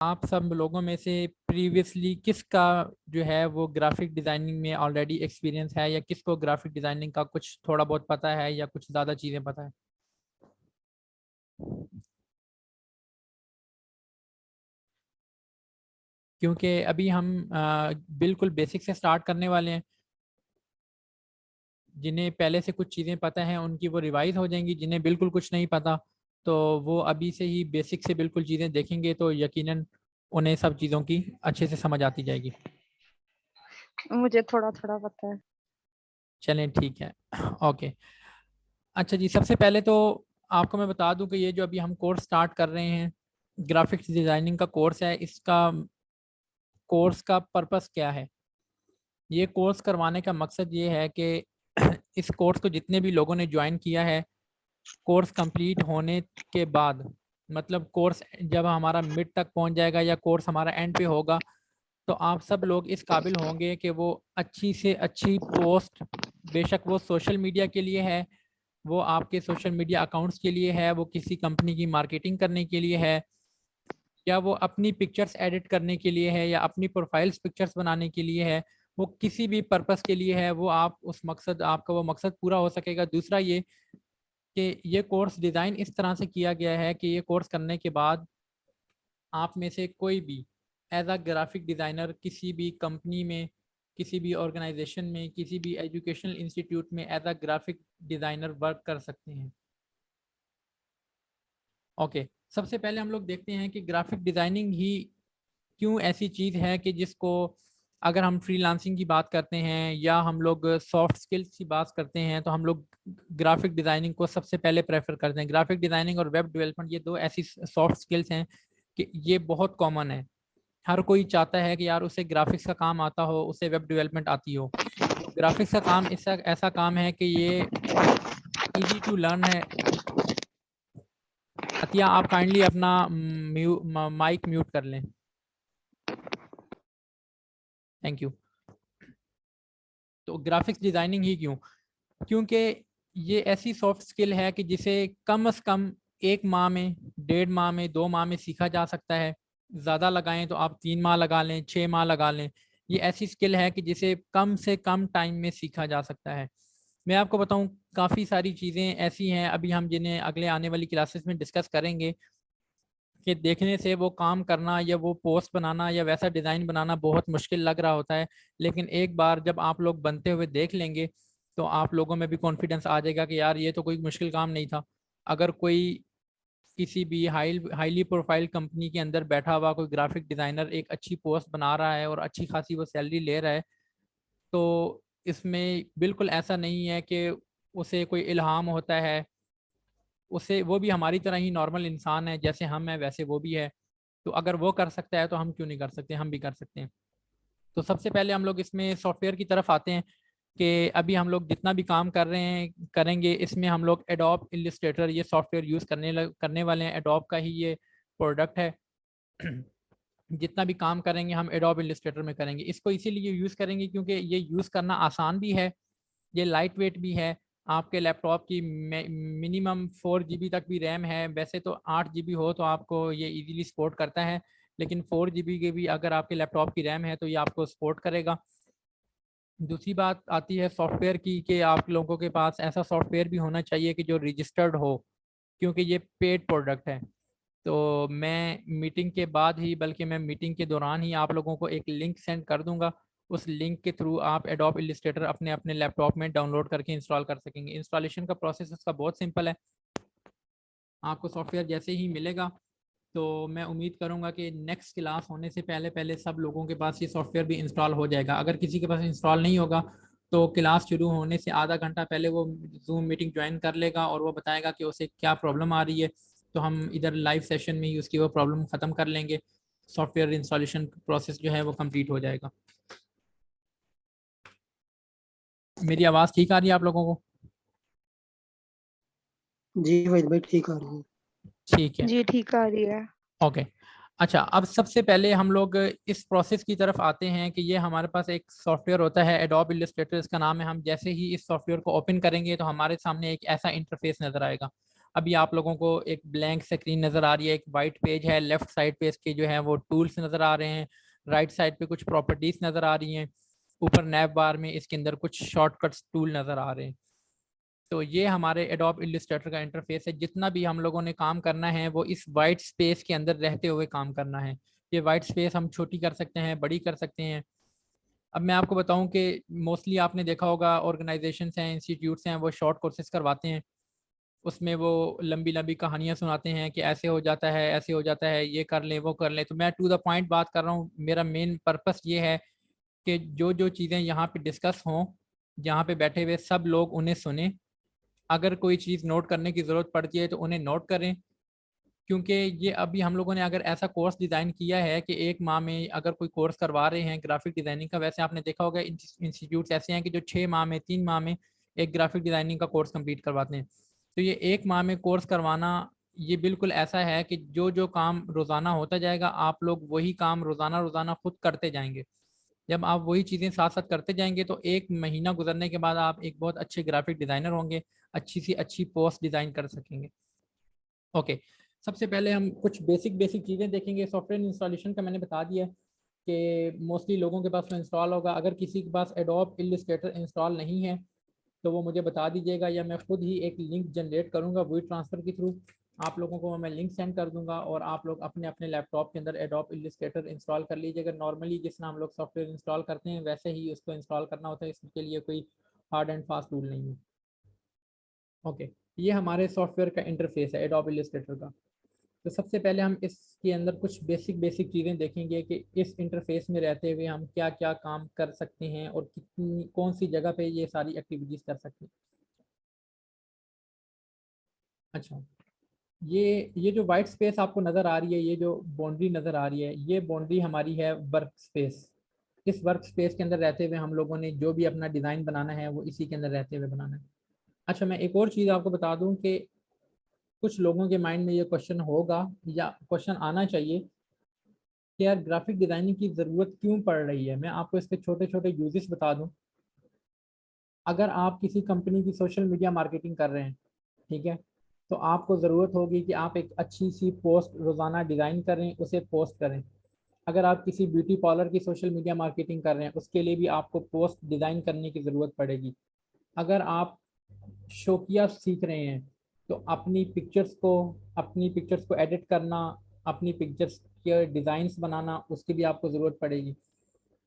आप सब लोगों में से प्रीवियसली किसका जो है वो ग्राफिक डिज़ाइनिंग में ऑलरेडी एक्सपीरियंस है, या किसको ग्राफिक डिज़ाइनिंग का कुछ थोड़ा बहुत पता है या कुछ ज़्यादा चीज़ें पता है? क्योंकि अभी हम बिल्कुल बेसिक से स्टार्ट करने वाले हैं। जिन्हें पहले से कुछ चीज़ें पता हैं उनकी वो रिवाइज हो जाएंगी, जिन्हें बिल्कुल कुछ नहीं पता तो वो अभी से ही बेसिक से बिल्कुल चीज़ें देखेंगे तो यकीनन उन्हें सब चीज़ों की अच्छे से समझ आती जाएगी। मुझे थोड़ा थोड़ा पता है। चलें ठीक है। ओके। अच्छा जी, सबसे पहले तो आपको मैं बता दूं कि ये जो अभी हम कोर्स स्टार्ट कर रहे हैं, ग्राफिक्स डिज़ाइनिंग का कोर्स है, इसका कोर्स का पर्पस क्या है। ये कोर्स करवाने का मकसद ये है कि इस कोर्स को जितने भी लोगों ने ज्वाइन किया है, कोर्स कंप्लीट होने के बाद, मतलब कोर्स जब हमारा मिड तक पहुंच जाएगा या कोर्स हमारा एंड पे होगा, तो आप सब लोग इस काबिल होंगे कि वो अच्छी से अच्छी पोस्ट, बेशक वो सोशल मीडिया के लिए है, वो आपके सोशल मीडिया अकाउंट्स के लिए है, वो किसी कंपनी की मार्केटिंग करने के लिए है, या वो अपनी पिक्चर्स एडिट करने के लिए है, या अपनी प्रोफाइल्स पिक्चर्स बनाने के लिए है, वो किसी भी पर्पस के लिए है, वो आप उस मकसद, आपका वो मकसद पूरा हो सकेगा। दूसरा ये कि ये कोर्स डिज़ाइन इस तरह से किया गया है कि ये कोर्स करने के बाद आप में से कोई भी एज अ ग्राफिक डिज़ाइनर किसी भी कंपनी में, किसी भी ऑर्गेनाइजेशन में, किसी भी एजुकेशनल इंस्टीट्यूट में as a graphic designer work कर सकते हैं। ओके। सबसे पहले हम लोग देखते हैं कि ग्राफिक डिज़ाइनिंग ही क्यों ऐसी चीज़ है कि जिसको, अगर हम फ्रीलांसिंग की बात करते हैं या हम लोग सॉफ्ट स्किल्स की बात करते हैं, तो हम लोग ग्राफिक डिज़ाइनिंग को सबसे पहले प्रेफर करते हैं। ग्राफिक डिज़ाइनिंग और वेब डेवलपमेंट ये दो ऐसी सॉफ्ट स्किल्स हैं कि ये बहुत कॉमन है। हर कोई चाहता है कि यार उसे ग्राफिक्स का काम आता हो, उसे वेब डेवलपमेंट आती हो। ग्राफिक्स का काम ऐसा ऐसा काम है कि ये इजी टू लर्न है। अतिया, आप काइंडली अपना माइक म्यूट कर लें। Thank you. तो ग्राफिक्स डिज़ाइनिंग ही क्यों? क्योंकि ये ऐसी सॉफ्ट स्किल है कि जिसे कम से कम 1 माह में, 1.5 माह में, 2 माह में सीखा जा सकता है। ज़्यादा लगाएं तो आप 3 माह लगा लें, 6 माह लगा लें। ये ऐसी स्किल है कि जिसे कम से कम टाइम में सीखा जा सकता है। मैं आपको बताऊं, काफ़ी सारी चीज़ें ऐसी हैं अभी हम जिन्हें अगले आने वाली क्लासेस में डिस्कस करेंगे कि देखने से वो काम करना या वो पोस्ट बनाना या वैसा डिज़ाइन बनाना बहुत मुश्किल लग रहा होता है, लेकिन एक बार जब आप लोग बनते हुए देख लेंगे तो आप लोगों में भी कॉन्फिडेंस आ जाएगा कि यार ये तो कोई मुश्किल काम नहीं था। अगर कोई किसी भी हाईली प्रोफाइल कंपनी के अंदर बैठा हुआ कोई ग्राफिक डिज़ाइनर एक अच्छी पोस्ट बना रहा है और अच्छी खासी वो सैलरी ले रहा है, तो इसमें बिल्कुल ऐसा नहीं है कि उसे कोई इल्हाम होता है। उसे, वो भी हमारी तरह ही नॉर्मल इंसान है, जैसे हम हैं वैसे वो भी है। तो अगर वो कर सकता है तो हम क्यों नहीं कर सकते, हम भी कर सकते हैं। तो सबसे पहले हम लोग इसमें सॉफ्टवेयर की तरफ आते हैं कि अभी हम लोग जितना भी काम कर रहे हैं करेंगे, इसमें हम लोग एडोब इलिस्ट्रेटर ये सॉफ्टवेयर यूज़ करने वाले हैं। एडोब का ही ये प्रोडक्ट है। जितना भी काम करेंगे हम एडोब इलिस्ट्रेटर में करेंगे। इसको इसीलिए यूज़ करेंगे क्योंकि ये यूज़ करना आसान भी है, ये लाइट वेट भी है। आपके लैपटॉप की मिनिमम 4 GB तक भी रैम है। वैसे तो 8 GB हो तो आपको ये इजीली सपोर्ट करता है, लेकिन 4 GB के भी अगर आपके लैपटॉप की रैम है तो ये आपको सपोर्ट करेगा। दूसरी बात आती है सॉफ्टवेयर की कि आप लोगों के पास ऐसा सॉफ्टवेयर भी होना चाहिए कि जो रजिस्टर्ड हो, क्योंकि ये पेड प्रोडक्ट है। तो मैं मीटिंग के बाद ही, बल्कि मैं मीटिंग के दौरान ही आप लोगों को एक लिंक सेंड कर दूंगा। उस लिंक के थ्रू आप एडोब इलिस्ट्रेटर अपने अपने लैपटॉप में डाउनलोड करके इंस्टॉल कर सकेंगे। इंस्टॉलेशन का प्रोसेस उसका बहुत सिंपल है। आपको सॉफ्टवेयर जैसे ही मिलेगा तो मैं उम्मीद करूंगा कि नेक्स्ट क्लास होने से पहले पहले सब लोगों के पास ये सॉफ्टवेयर भी इंस्टॉल हो जाएगा। अगर किसी के पास इंस्टॉल नहीं होगा तो क्लास शुरू होने से आधा घंटा पहले वो जूम मीटिंग ज्वाइन कर लेगा और वो बताएगा कि उसे क्या प्रॉब्लम आ रही है। तो हम इधर लाइव सेशन में ही उसकी वो प्रॉब्लम ख़त्म कर लेंगे। सॉफ्टवेयर इंस्टॉलेशन प्रोसेस जो है वो कंप्लीट हो जाएगा। मेरी आवाज़ ठीक आ रही है आप लोगों को? जी वहीद भाई ठीक आ रही है। ठीक है। जी ठीक आ रही है। ओके। अच्छा, अब सबसे पहले हम लोग इस प्रोसेस की तरफ आते हैं कि ये हमारे पास एक सॉफ्टवेयर होता है एडोब इलस्ट्रेटर, इसका नाम है। हम जैसे ही इस सॉफ्टवेयर को ओपन करेंगे तो हमारे सामने एक ऐसा इंटरफेस नज़र आएगा। अभी आप लोगों को एक ब्लैंक स्क्रीन नज़र आ रही है, एक वाइट पेज है, लेफ्ट साइड पे इसके जो है वो टूल्स नज़र आ रहे हैं, राइट साइड पे कुछ प्रॉपर्टीज़ नज़र आ रही हैं, ऊपर नैब बार में इसके अंदर कुछ शॉर्टकट्स टूल नज़र आ रहे हैं। तो ये हमारे एडोब इलस्ट्रेटर का इंटरफेस है। जितना भी हम लोगों ने काम करना है वो इस वाइट स्पेस के अंदर रहते हुए काम करना है। ये वाइट स्पेस हम छोटी कर सकते हैं, बड़ी कर सकते हैं। अब मैं आपको बताऊं कि मोस्टली आपने देखा होगा ऑर्गेनाइजेशंस हैं, इंस्टीट्यूट्स हैं, वो शॉर्ट कोर्सेज करवाते हैं। उसमें वो लंबी लंबी कहानियां सुनाते हैं कि ऐसे हो जाता है, ऐसे हो जाता है, ये कर लें, वो कर लें। तो मैं टू द पॉइंट बात कर रहा हूँ। मेरा मेन पर्पस ये है कि जो जो चीज़ें यहाँ पे डिस्कस हों, जहाँ पे बैठे हुए सब लोग उन्हें सुने। अगर कोई चीज़ नोट करने की ज़रूरत पड़ती है तो उन्हें नोट करें, क्योंकि ये अभी हम लोगों ने अगर ऐसा कोर्स डिज़ाइन किया है कि एक माह में अगर कोई कोर्स करवा रहे हैं ग्राफिक डिज़ाइनिंग का, वैसे आपने देखा होगा इंस्टीट्यूट्स ऐसे हैं कि जो 6 माह में, 3 माह में एक ग्राफिक डिज़ाइनिंग का कोर्स कंप्लीट करवाते हैं। तो ये एक माह में कोर्स करवाना ये बिल्कुल ऐसा है कि जो जो काम रोज़ाना होता जाएगा आप लोग वही काम रोज़ाना रोज़ाना खुद करते जाएंगे। जब आप वही चीज़ें साथ साथ करते जाएंगे तो एक महीना गुजरने के बाद आप एक बहुत अच्छे ग्राफिक डिज़ाइनर होंगे, अच्छी सी अच्छी पोस्ट डिज़ाइन कर सकेंगे। ओके, सबसे पहले हम कुछ बेसिक बेसिक चीज़ें देखेंगे। सॉफ्टवेयर इंस्टॉलेशन का मैंने बता दिया कि मोस्टली लोगों के पास तो इंस्टॉल होगा। अगर किसी के पास एडोब इलस्ट्रेटर इंस्टॉल नहीं है तो वो मुझे बता दीजिएगा, या मैं खुद ही एक लिंक जनरेट करूँगा वी ट्रांसफ़र के थ्रू। आप लोगों को मैं लिंक सेंड कर दूंगा और आप लोग अपने अपने लैपटॉप के अंदर एडोब इलस्ट्रेटर इंस्टॉल कर लीजिएगा। नॉर्मली जिस तरह हम लोग सॉफ्टवेयर इंस्टॉल करते हैं वैसे ही उसको इंस्टॉल करना होता है, इसके लिए कोई हार्ड एंड फास्ट रूल नहीं है। ओके, ये हमारे सॉफ्टवेयर का इंटरफेस है एडोब इलस्ट्रेटर का। तो सबसे पहले हम इसके अंदर कुछ बेसिक बेसिक चीज़ें देखेंगे कि इस इंटरफेस में रहते हुए हम क्या क्या काम कर सकते हैं और कितनी कौन सी जगह पे ये सारी एक्टिविटीज़ कर सकते हैं। अच्छा, ये जो वाइट स्पेस आपको नज़र आ रही है, ये जो बाउंड्री नज़र आ रही है, ये बाउंड्री हमारी है वर्क स्पेस। इस वर्क स्पेस के अंदर रहते हुए हम लोगों ने जो भी अपना डिज़ाइन बनाना है वो इसी के अंदर रहते हुए बनाना है। अच्छा, मैं एक और चीज़ आपको बता दूं कि कुछ लोगों के माइंड में ये क्वेश्चन होगा या क्वेश्चन आना चाहिए कि यार ग्राफिक डिज़ाइनिंग की ज़रूरत क्यों पड़ रही है। मैं आपको इसके छोटे छोटे यूजेस बता दूं। अगर आप किसी कंपनी की सोशल मीडिया मार्केटिंग कर रहे हैं, ठीक है, तो आपको ज़रूरत होगी कि आप एक अच्छी सी पोस्ट रोज़ाना डिज़ाइन करें, उसे पोस्ट करें। अगर आप किसी ब्यूटी पार्लर की सोशल मीडिया मार्केटिंग कर रहे हैं उसके लिए भी आपको पोस्ट डिज़ाइन करने की ज़रूरत पड़ेगी। अगर आप शौकिया सीख रहे हैं तो अपनी पिक्चर्स को एडिट करना, अपनी पिक्चर्स के डिज़ाइंस बनाना, उसकी भी आपको ज़रूरत पड़ेगी।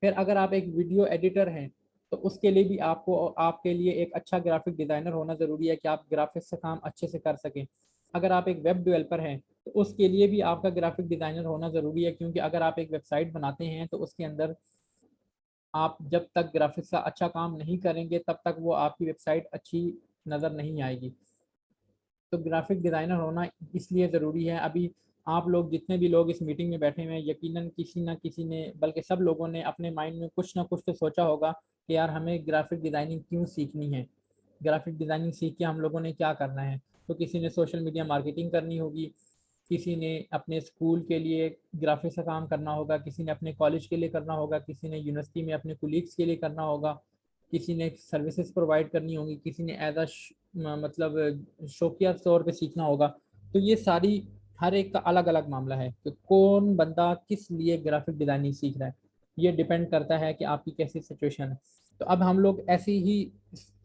फिर अगर आप एक वीडियो एडिटर हैं तो उसके लिए भी आपके लिए एक अच्छा ग्राफिक डिज़ाइनर होना ज़रूरी है कि आप ग्राफिक्स का काम अच्छे से कर सकें। अगर आप एक वेब डेवलपर हैं तो उसके लिए भी आपका ग्राफिक डिज़ाइनर होना ज़रूरी है, क्योंकि अगर आप एक वेबसाइट बनाते हैं तो उसके अंदर आप जब तक ग्राफिक्स का अच्छा काम नहीं करेंगे तब तक वो आपकी वेबसाइट अच्छी नज़र नहीं आएगी। तो ग्राफिक डिज़ाइनर होना इसलिए ज़रूरी है। अभी आप लोग जितने भी लोग इस मीटिंग में बैठे हुए हैं, यकीनन किसी ना किसी ने, बल्कि सब लोगों ने अपने माइंड में कुछ ना कुछ तो सोचा होगा कि यार हमें ग्राफिक डिज़ाइनिंग क्यों सीखनी है, ग्राफिक डिज़ाइनिंग सीख के हम लोगों ने क्या करना है। तो किसी ने सोशल मीडिया मार्केटिंग करनी होगी, किसी ने अपने स्कूल के लिए ग्राफिक्स का काम करना होगा, किसी ने अपने कॉलेज के लिए करना होगा, किसी ने यूनिवर्सिटी में अपने कोलीग्स के लिए करना होगा, किसी ने सर्विसेज प्रोवाइड करनी होगी, किसी ने एज मतलब शौकिया तौर पे सीखना होगा। तो ये सारी हर एक का अलग अलग मामला है कि कौन बंदा किस लिए ग्राफिक डिज़ाइनिंग सीख रहा है। ये डिपेंड करता है कि आपकी कैसी सिचुएशन है। तो अब हम लोग ऐसी ही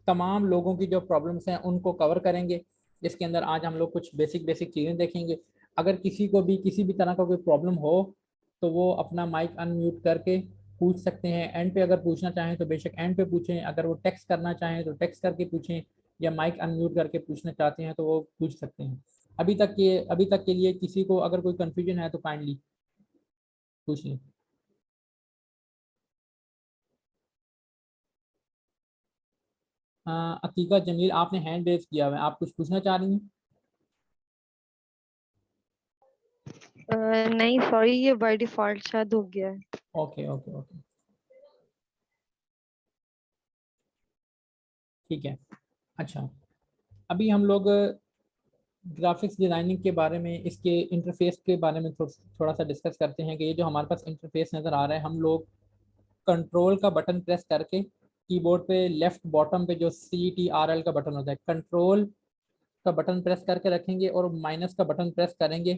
तमाम लोगों की जो प्रॉब्लम्स हैं उनको कवर करेंगे। इसके अंदर आज हम लोग कुछ बेसिक बेसिक चीज़ें देखेंगे। अगर किसी को भी किसी भी तरह का कोई प्रॉब्लम हो तो वो अपना माइक अनम्यूट करके पूछ सकते हैं। एंड पे अगर पूछना चाहें तो बेशक एंड पे पूछें, अगर वो टेक्स्ट करना चाहें तो टेक्स्ट करके पूछें, या माइक अनम्यूट करके पूछना चाहते हैं तो वो पूछ सकते हैं। अभी तक के लिए किसी को अगर कोई कन्फ्यूजन है तो काइंडली पूछ लें। अकीका जमील, आपने हैंड रेज किया हुआ है, आप कुछ पूछना चाह रही हैं? नहीं सॉरी, ये बाय डिफॉल्ट शायद हो गया है। ओके ओके ओके, ठीक है। अच्छा, अभी हम लोग ग्राफिक्स डिज़ाइनिंग के बारे में, इसके इंटरफेस के बारे में थोड़ा सा डिस्कस करते हैं कि ये जो हमारे पास इंटरफेस नज़र आ रहा है, हम लोग कंट्रोल का बटन प्रेस करके कीबोर्ड पे लेफ्ट बॉटम पे जो CTRL का बटन होता है, कंट्रोल का बटन प्रेस करके रखेंगे और माइनस का बटन प्रेस करेंगे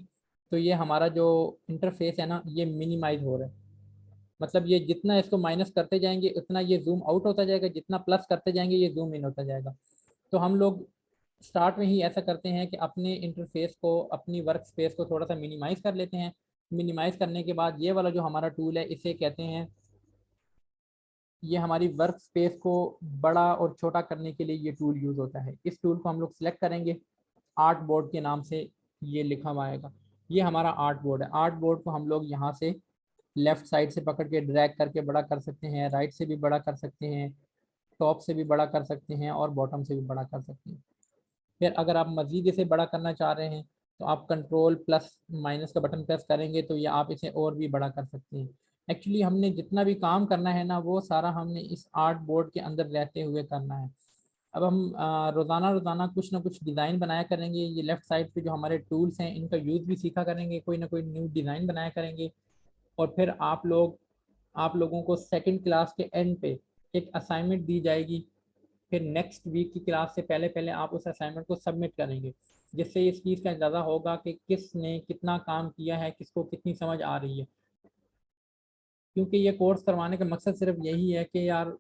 तो ये हमारा जो इंटरफेस है ना ये मिनिमाइज हो रहा है। मतलब ये जितना इसको माइनस करते जाएंगे उतना ये जूम आउट होता जाएगा, जितना प्लस करते जाएंगे ये जूम इन होता जाएगा। तो हम लोग स्टार्ट में ही ऐसा करते हैं कि अपने इंटरफेस को, अपनी वर्क स्पेस को थोड़ा सा मिनिमाइज कर लेते हैं। मिनिमाइज करने के बाद ये वाला जो हमारा टूल है इसे कहते हैं, ये हमारी वर्क स्पेस को बड़ा और छोटा करने के लिए ये टूल यूज़ होता है। इस टूल को हम लोग सिलेक्ट करेंगे, आर्ट बोर्ड के नाम से ये लिखा हुआ आएगा। ये हमारा आर्ट बोर्ड है। आर्ट बोर्ड को हम लोग यहाँ से लेफ़्ट साइड से पकड़ के ड्रैग करके बड़ा कर सकते हैं, राइट से भी बड़ा कर सकते हैं, टॉप से भी बड़ा कर सकते हैं और बॉटम से भी बड़ा कर सकते हैं। फिर अगर आप मज़ीद इसे बड़ा करना चाह रहे हैं तो आप कंट्रोल प्लस माइनस का बटन प्रेस करेंगे तो ये आप इसे और भी बड़ा कर सकते हैं। एक्चुअली हमने जितना भी काम करना है ना वो सारा हमने इस आर्ट बोर्ड के अंदर रहते हुए करना है। अब हम रोज़ाना रोज़ाना कुछ ना कुछ डिज़ाइन बनाया करेंगे। ये लेफ़्ट साइड पे जो हमारे टूल्स हैं इनका यूज़ भी सीखा करेंगे, कोई ना कोई न्यू डिज़ाइन बनाया करेंगे। और फिर आप लोगों को सेकंड क्लास के एंड पे एक असाइनमेंट दी जाएगी। फिर नेक्स्ट वीक की क्लास से पहले पहले आप उस असाइनमेंट को सबमिट करेंगे, जिससे इस चीज़ का अंदाज़ा होगा कि किसने कितना काम किया है, किसको कितनी समझ आ रही है। क्योंकि ये कोर्स करवाने का मकसद सिर्फ यही है कि यार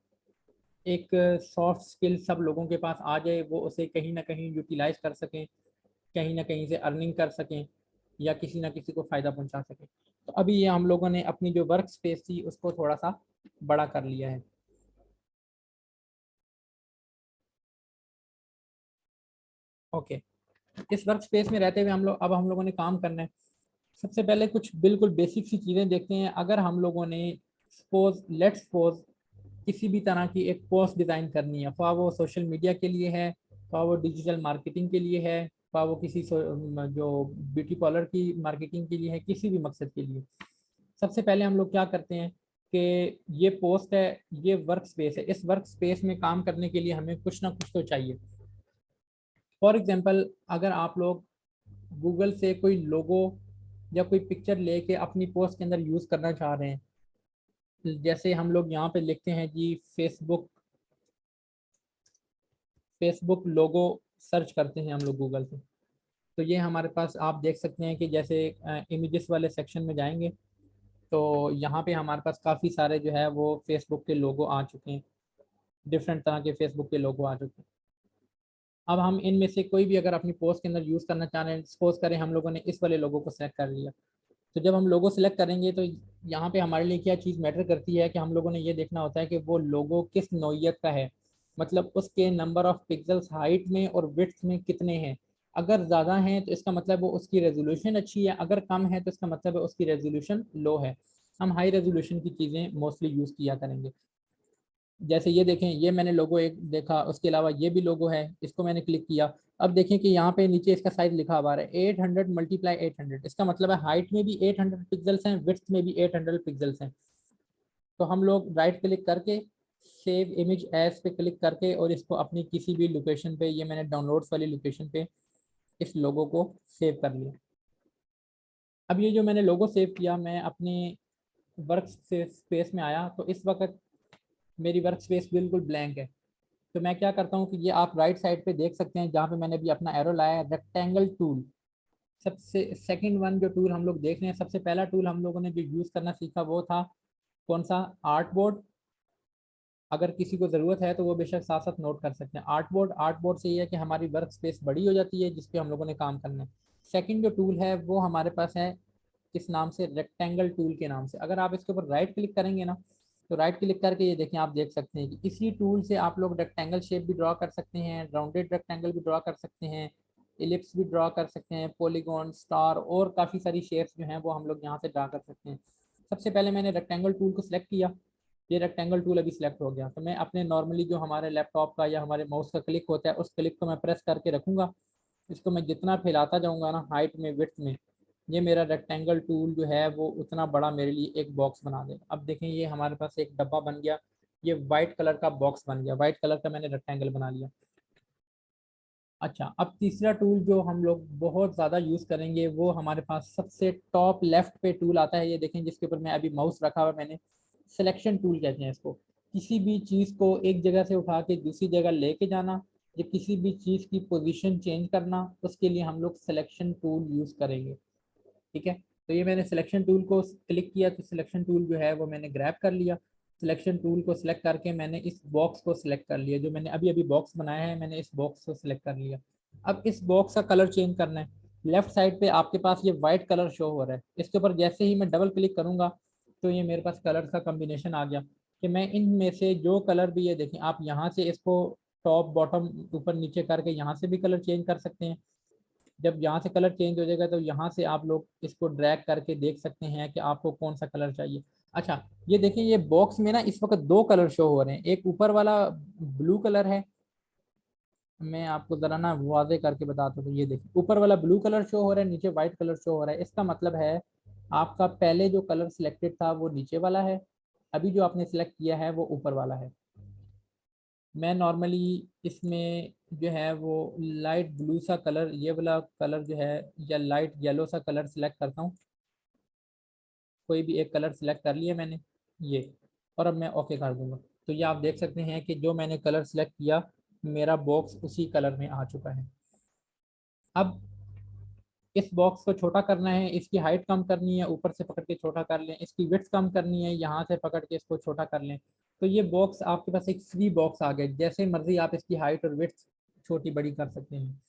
एक सॉफ्ट स्किल सब लोगों के पास आ जाए, वो उसे कहीं ना कहीं यूटिलाइज कर सकें, कहीं ना कहीं से अर्निंग कर सकें या किसी ना किसी को फ़ायदा पहुंचा सकें। तो अभी ये हम लोगों ने अपनी जो वर्क स्पेस थी उसको थोड़ा सा बड़ा कर लिया है। ओके, इस वर्क स्पेस में रहते हुए हम लोगों ने काम करना है। सबसे पहले कुछ बिल्कुल बेसिक सी चीज़ें देखते हैं। अगर हम लोगों ने लेट्स सपोज किसी भी तरह की एक पोस्ट डिज़ाइन करनी है, ख्वाह वो सोशल मीडिया के लिए है, ख्वाह वो डिजिटल मार्केटिंग के लिए है, ख्वाह वो किसी जो ब्यूटी पार्लर की मार्केटिंग के लिए है, किसी भी मकसद के लिए। सबसे पहले हम लोग क्या करते हैं कि ये पोस्ट है, ये वर्क स्पेस है, इस वर्क स्पेस में काम करने के लिए हमें कुछ ना कुछ तो चाहिए। फॉर एग्जांपल, अगर आप लोग गूगल से कोई लोगो या कोई पिक्चर लेके अपनी पोस्ट के अंदर यूज़ करना चाह रहे हैं, जैसे हम लोग यहाँ पे लिखते हैं जी फेसबुक लोगो सर्च करते हैं हम लोग गूगल से, तो ये हमारे पास आप देख सकते हैं कि जैसे इमेजेस वाले सेक्शन में जाएंगे तो यहाँ पे हमारे पास काफ़ी सारे जो है वो फेसबुक के लोगो आ चुके हैं, डिफरेंट तरह के फेसबुक के लोगो आ चुके हैं। अब हम इनमें से कोई भी अगर अपनी पोस्ट के अंदर यूज़ करना चाह रहे हैं, सपोज करें हम लोगों ने इस वाले लोगों को सेलेक्ट कर लिया, तो जब हम लोगो सेलेक्ट करेंगे तो यहाँ पे हमारे लिए क्या चीज़ मैटर करती है कि हम लोगों ने ये देखना होता है कि वो लोगो किस नौइयत का है, मतलब उसके नंबर ऑफ पिक्सल्स हाइट में और विड्थ में कितने हैं। अगर ज़्यादा हैं तो इसका मतलब वो उसकी रेजोल्यूशन अच्छी है, अगर कम है तो इसका मतलब है उसकी रेजोल्यूशन लो है। हम हाई रेजोल्यूशन की चीज़ें मोस्टली यूज़ किया करेंगे। जैसे ये देखें, ये मैंने लोगो एक देखा, उसके अलावा ये भी लोगो है, इसको मैंने क्लिक किया। अब देखें कि यहाँ पे नीचे इसका साइज लिखा हुआ है 800 मल्टीप्लाई 800, इसका मतलब है हाइट में भी 800 पिक्सल्स हैं, विड्थ में भी 800 पिक्सल्स हैं। तो हम लोग राइट क्लिक करके सेव इमेज एज पे क्लिक करके और इसको अपनी किसी भी लोकेशन पे, ये मैंने डाउनलोड्स वाली लोकेशन पे इस लोगो को सेव कर लिया। अब ये जो मैंने लोगो सेव किया, मैं अपने वर्क स्पेस में आया तो इस वक्त मेरी वर्क स्पेस बिल्कुल ब्लैंक है। तो मैं क्या करता हूँ कि ये आप राइट साइड पे देख सकते हैं जहाँ पे मैंने अभी अपना एरो लाया है, रेक्टेंगल टूल। सबसे सेकंड वन जो टूल हम लोग देख रहे हैं, सबसे पहला टूल हम लोगों ने जो यूज़ करना सीखा वो था कौन सा, आर्ट बोर्ड। अगर किसी को ज़रूरत है तो वो बेशक साथ साथ नोट कर सकते हैं। आर्ट बोर्ड से ये है कि हमारी वर्क स्पेस बड़ी हो जाती है जिस पे हम लोगों ने काम करना है। सेकंड जो टूल है वो हमारे पास है किस नाम से, रेक्टेंगल टूल के नाम से। अगर आप इसके ऊपर राइट क्लिक करेंगे ना तो राइट क्लिक करके ये देखें, आप देख सकते हैं कि इसी टूल से आप लोग रेक्टेंगल शेप भी ड्रॉ कर सकते हैं, राउंडेड रेक्टेंगल भी ड्रॉ कर सकते हैं, इलिप्स भी ड्रॉ कर सकते हैं, पॉलीगॉन, स्टार और काफ़ी सारी शेप्स जो हैं वो हम लोग यहाँ से ड्रा कर सकते हैं। सबसे पहले मैंने रेक्टेंगल टूल को सिलेक्ट किया, ये रेक्टेंगल टूल अभी सिलेक्ट हो गया। तो मैं अपने नॉर्मली जो हमारे लैपटॉप का या हमारे माउस का क्लिक होता है उस क्लिक को मैं प्रेस करके रखूँगा। इसको मैं जितना फैलाता जाऊँगा ना हाइट में, विड्थ में, ये मेरा रेक्टेंगल टूल जो है वो उतना बड़ा मेरे लिए एक बॉक्स बना देगा। अब देखें ये हमारे पास एक डब्बा बन गया, ये वाइट कलर का बॉक्स बन गया, वाइट कलर का मैंने रेक्टेंगल बना लिया। अच्छा, अब तीसरा टूल जो हम लोग बहुत ज़्यादा यूज़ करेंगे वो हमारे पास सबसे टॉप लेफ्ट पे टूल आता है, ये देखें जिसके ऊपर मैं अभी माउस रखा हुआ है मैंने, सिलेक्शन टूल कहते हैं इसको। किसी भी चीज़ को एक जगह से उठा के दूसरी जगह लेके जाना ये किसी भी चीज़ की पोजीशन चेंज करना, उसके लिए हम लोग सिलेक्शन टूल यूज़ करेंगे। ठीक है, तो ये मैंने सिलेक्शन टूल को क्लिक किया तो सिलेक्शन टूल जो है वो मैंने ग्रैब कर लिया। सिलेक्शन टूल को सिलेक्ट करके मैंने इस बॉक्स को सिलेक्ट कर लिया, जो मैंने अभी अभी बॉक्स बनाया है, मैंने इस बॉक्स को सिलेक्ट कर लिया। अब इस बॉक्स का कलर चेंज करना है। लेफ्ट साइड पे आपके पास ये वाइट कलर शो हो रहा है, इसके ऊपर जैसे ही मैं डबल क्लिक करूंगा तो ये मेरे पास कलर का कम्बिनेशन आ गया कि मैं इनमें से जो कलर भी, ये देखें आप यहाँ से इसको टॉप बॉटम ऊपर नीचे करके यहाँ से भी कलर चेंज कर सकते हैं। जब यहाँ से कलर चेंज हो जाएगा तो यहाँ से आप लोग इसको ड्रैग करके देख सकते हैं कि आपको कौन सा कलर चाहिए। अच्छा, ये देखिए ये बॉक्स में ना इस वक्त दो कलर शो हो रहे हैं, एक ऊपर वाला ब्लू कलर है, मैं आपको जरा ना वाजे करके बताता हूँ। तो ये देखिए ऊपर वाला ब्लू कलर शो हो रहा है, नीचे व्हाइट कलर शो हो रहा है। इसका मतलब है आपका पहले जो कलर सिलेक्टेड था वो नीचे वाला है, अभी जो आपने सिलेक्ट किया है वो ऊपर वाला है। मैं नॉर्मली इसमें जो है वो लाइट ब्लू सा कलर, ये वाला कलर जो है, या लाइट येलो सा कलर सिलेक्ट करता हूँ। कोई भी एक कलर सिलेक्ट कर लिया मैंने ये, और अब मैं ओके कर दूंगा। तो ये आप देख सकते हैं कि जो मैंने कलर सिलेक्ट किया मेरा बॉक्स उसी कलर में आ चुका है। अब इस बॉक्स को छोटा करना है, इसकी हाइट कम करनी है, ऊपर से पकड़ के छोटा कर लें, इसकी विड्थ कम करनी है, यहाँ से पकड़ के इसको छोटा कर लें। तो ये बॉक्स आपके पास एक फ्री बॉक्स आ गया, जैसे मर्जी आप इसकी हाइट और विड्थ छोटी बड़ी कर सकते हैं।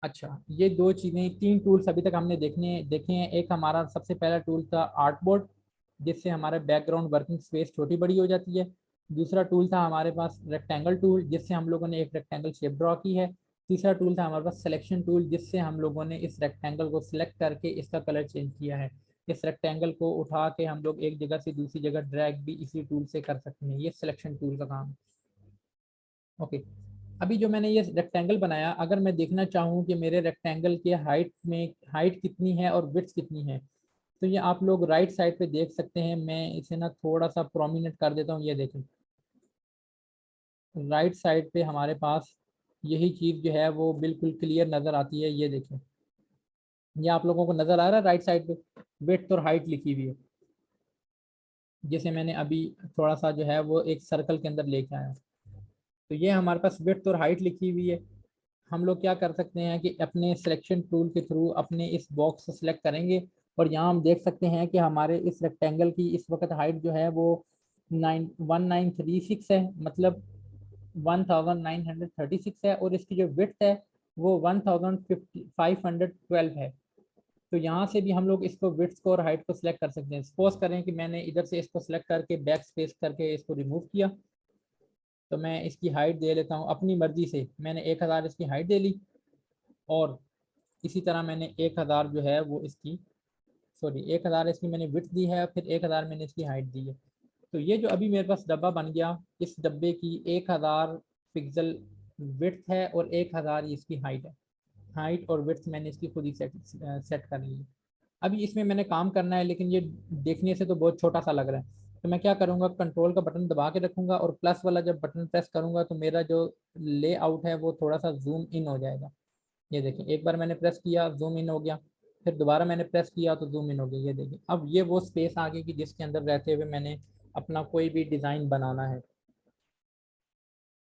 अच्छा, ये दो चीज़ें, तीन टूल्स अभी तक हमने देखे हैं। एक हमारा सबसे पहला टूल था आर्ट बोर्ड, जिससे हमारे बैकग्राउंड वर्किंग स्पेस छोटी बड़ी हो जाती है। दूसरा टूल था हमारे पास रेक्टेंगल टूल, जिससे हम लोगों ने एक रेक्टेंगल शेप ड्रॉ की है। तीसरा टूल था हमारे पास सिलेक्शन टूल, जिससे हम लोगों ने इस रेक्टेंगल को सिलेक्ट करके इसका कलर चेंज किया है। इस रेक्टेंगल को उठा के हम लोग एक जगह से दूसरी जगह ड्रैग भी इसी टूल से कर सकते हैं। ये सिलेक्शन टूल का काम है। ओके, अभी जो मैंने ये रेक्टेंगल बनाया, अगर मैं देखना चाहूँ कि मेरे रेक्टेंगल के हाइट में हाइट कितनी है और विड्थ कितनी है, तो ये आप लोग राइट साइड पे देख सकते हैं। मैं इसे ना थोड़ा सा प्रोमिनेंट कर देता हूँ। ये देखें राइट साइड पे हमारे पास यही चीज़ जो है वो बिल्कुल क्लियर नज़र आती है। ये देखें, ये आप लोगों को नज़र आ रहा है राइट साइड पे विड्थ और हाइट लिखी हुई है, जिसे मैंने अभी थोड़ा सा जो है वो एक सर्कल के अंदर लेके आया। तो ये हमारे पास विड्थ और हाइट लिखी हुई है। हम लोग क्या कर सकते हैं कि अपने सिलेक्शन टूल के थ्रू अपने इस बॉक्स को सिलेक्ट करेंगे, और यहाँ हम देख सकते हैं कि हमारे इस रेक्टेंगल की इस वक्त हाइट जो है वो 1936 है, मतलब 1936 है, और इसकी जो विड्थ है वो 1512 है। तो यहाँ से भी हम लोग इसको विड्थ को और हाइट को सिलेक्ट कर सकते हैं। सपोज करें कि मैंने इधर से इसको सिलेक्ट करके बैक स्पेस करके इसको रिमूव किया, तो मैं इसकी हाइट दे लेता हूँ अपनी मर्जी से। मैंने 1000 इसकी हाइट दे ली, और इसी तरह मैंने 1000 जो है वो इसकी, सॉरी 1000 इसकी मैंने विड्थ दी है, फिर 1000 मैंने इसकी हाइट दी है। तो ये जो अभी मेरे पास डब्बा बन गया, इस डब्बे की 1000 पिक्सल विड्थ है और 1000 इसकी हाइट है। हाइट और विड्थ मैंने इसकी खुद ही सेट कर ली है। अभी इसमें मैंने काम करना है, लेकिन ये देखने से तो बहुत छोटा सा लग रहा है। तो मैं क्या करूँगा, कंट्रोल का बटन दबा के रखूँगा, और प्लस वाला जब बटन प्रेस करूँगा तो मेरा जो लेआउट है वो थोड़ा सा जूम इन हो जाएगा। ये देखिए एक बार मैंने प्रेस किया जूम इन हो गया, फिर दोबारा मैंने प्रेस किया तो जूम इन हो गया। ये देखिए अब ये वो स्पेस आ गई कि जिसके अंदर रहते हुए मैंने अपना कोई भी डिज़ाइन बनाना है।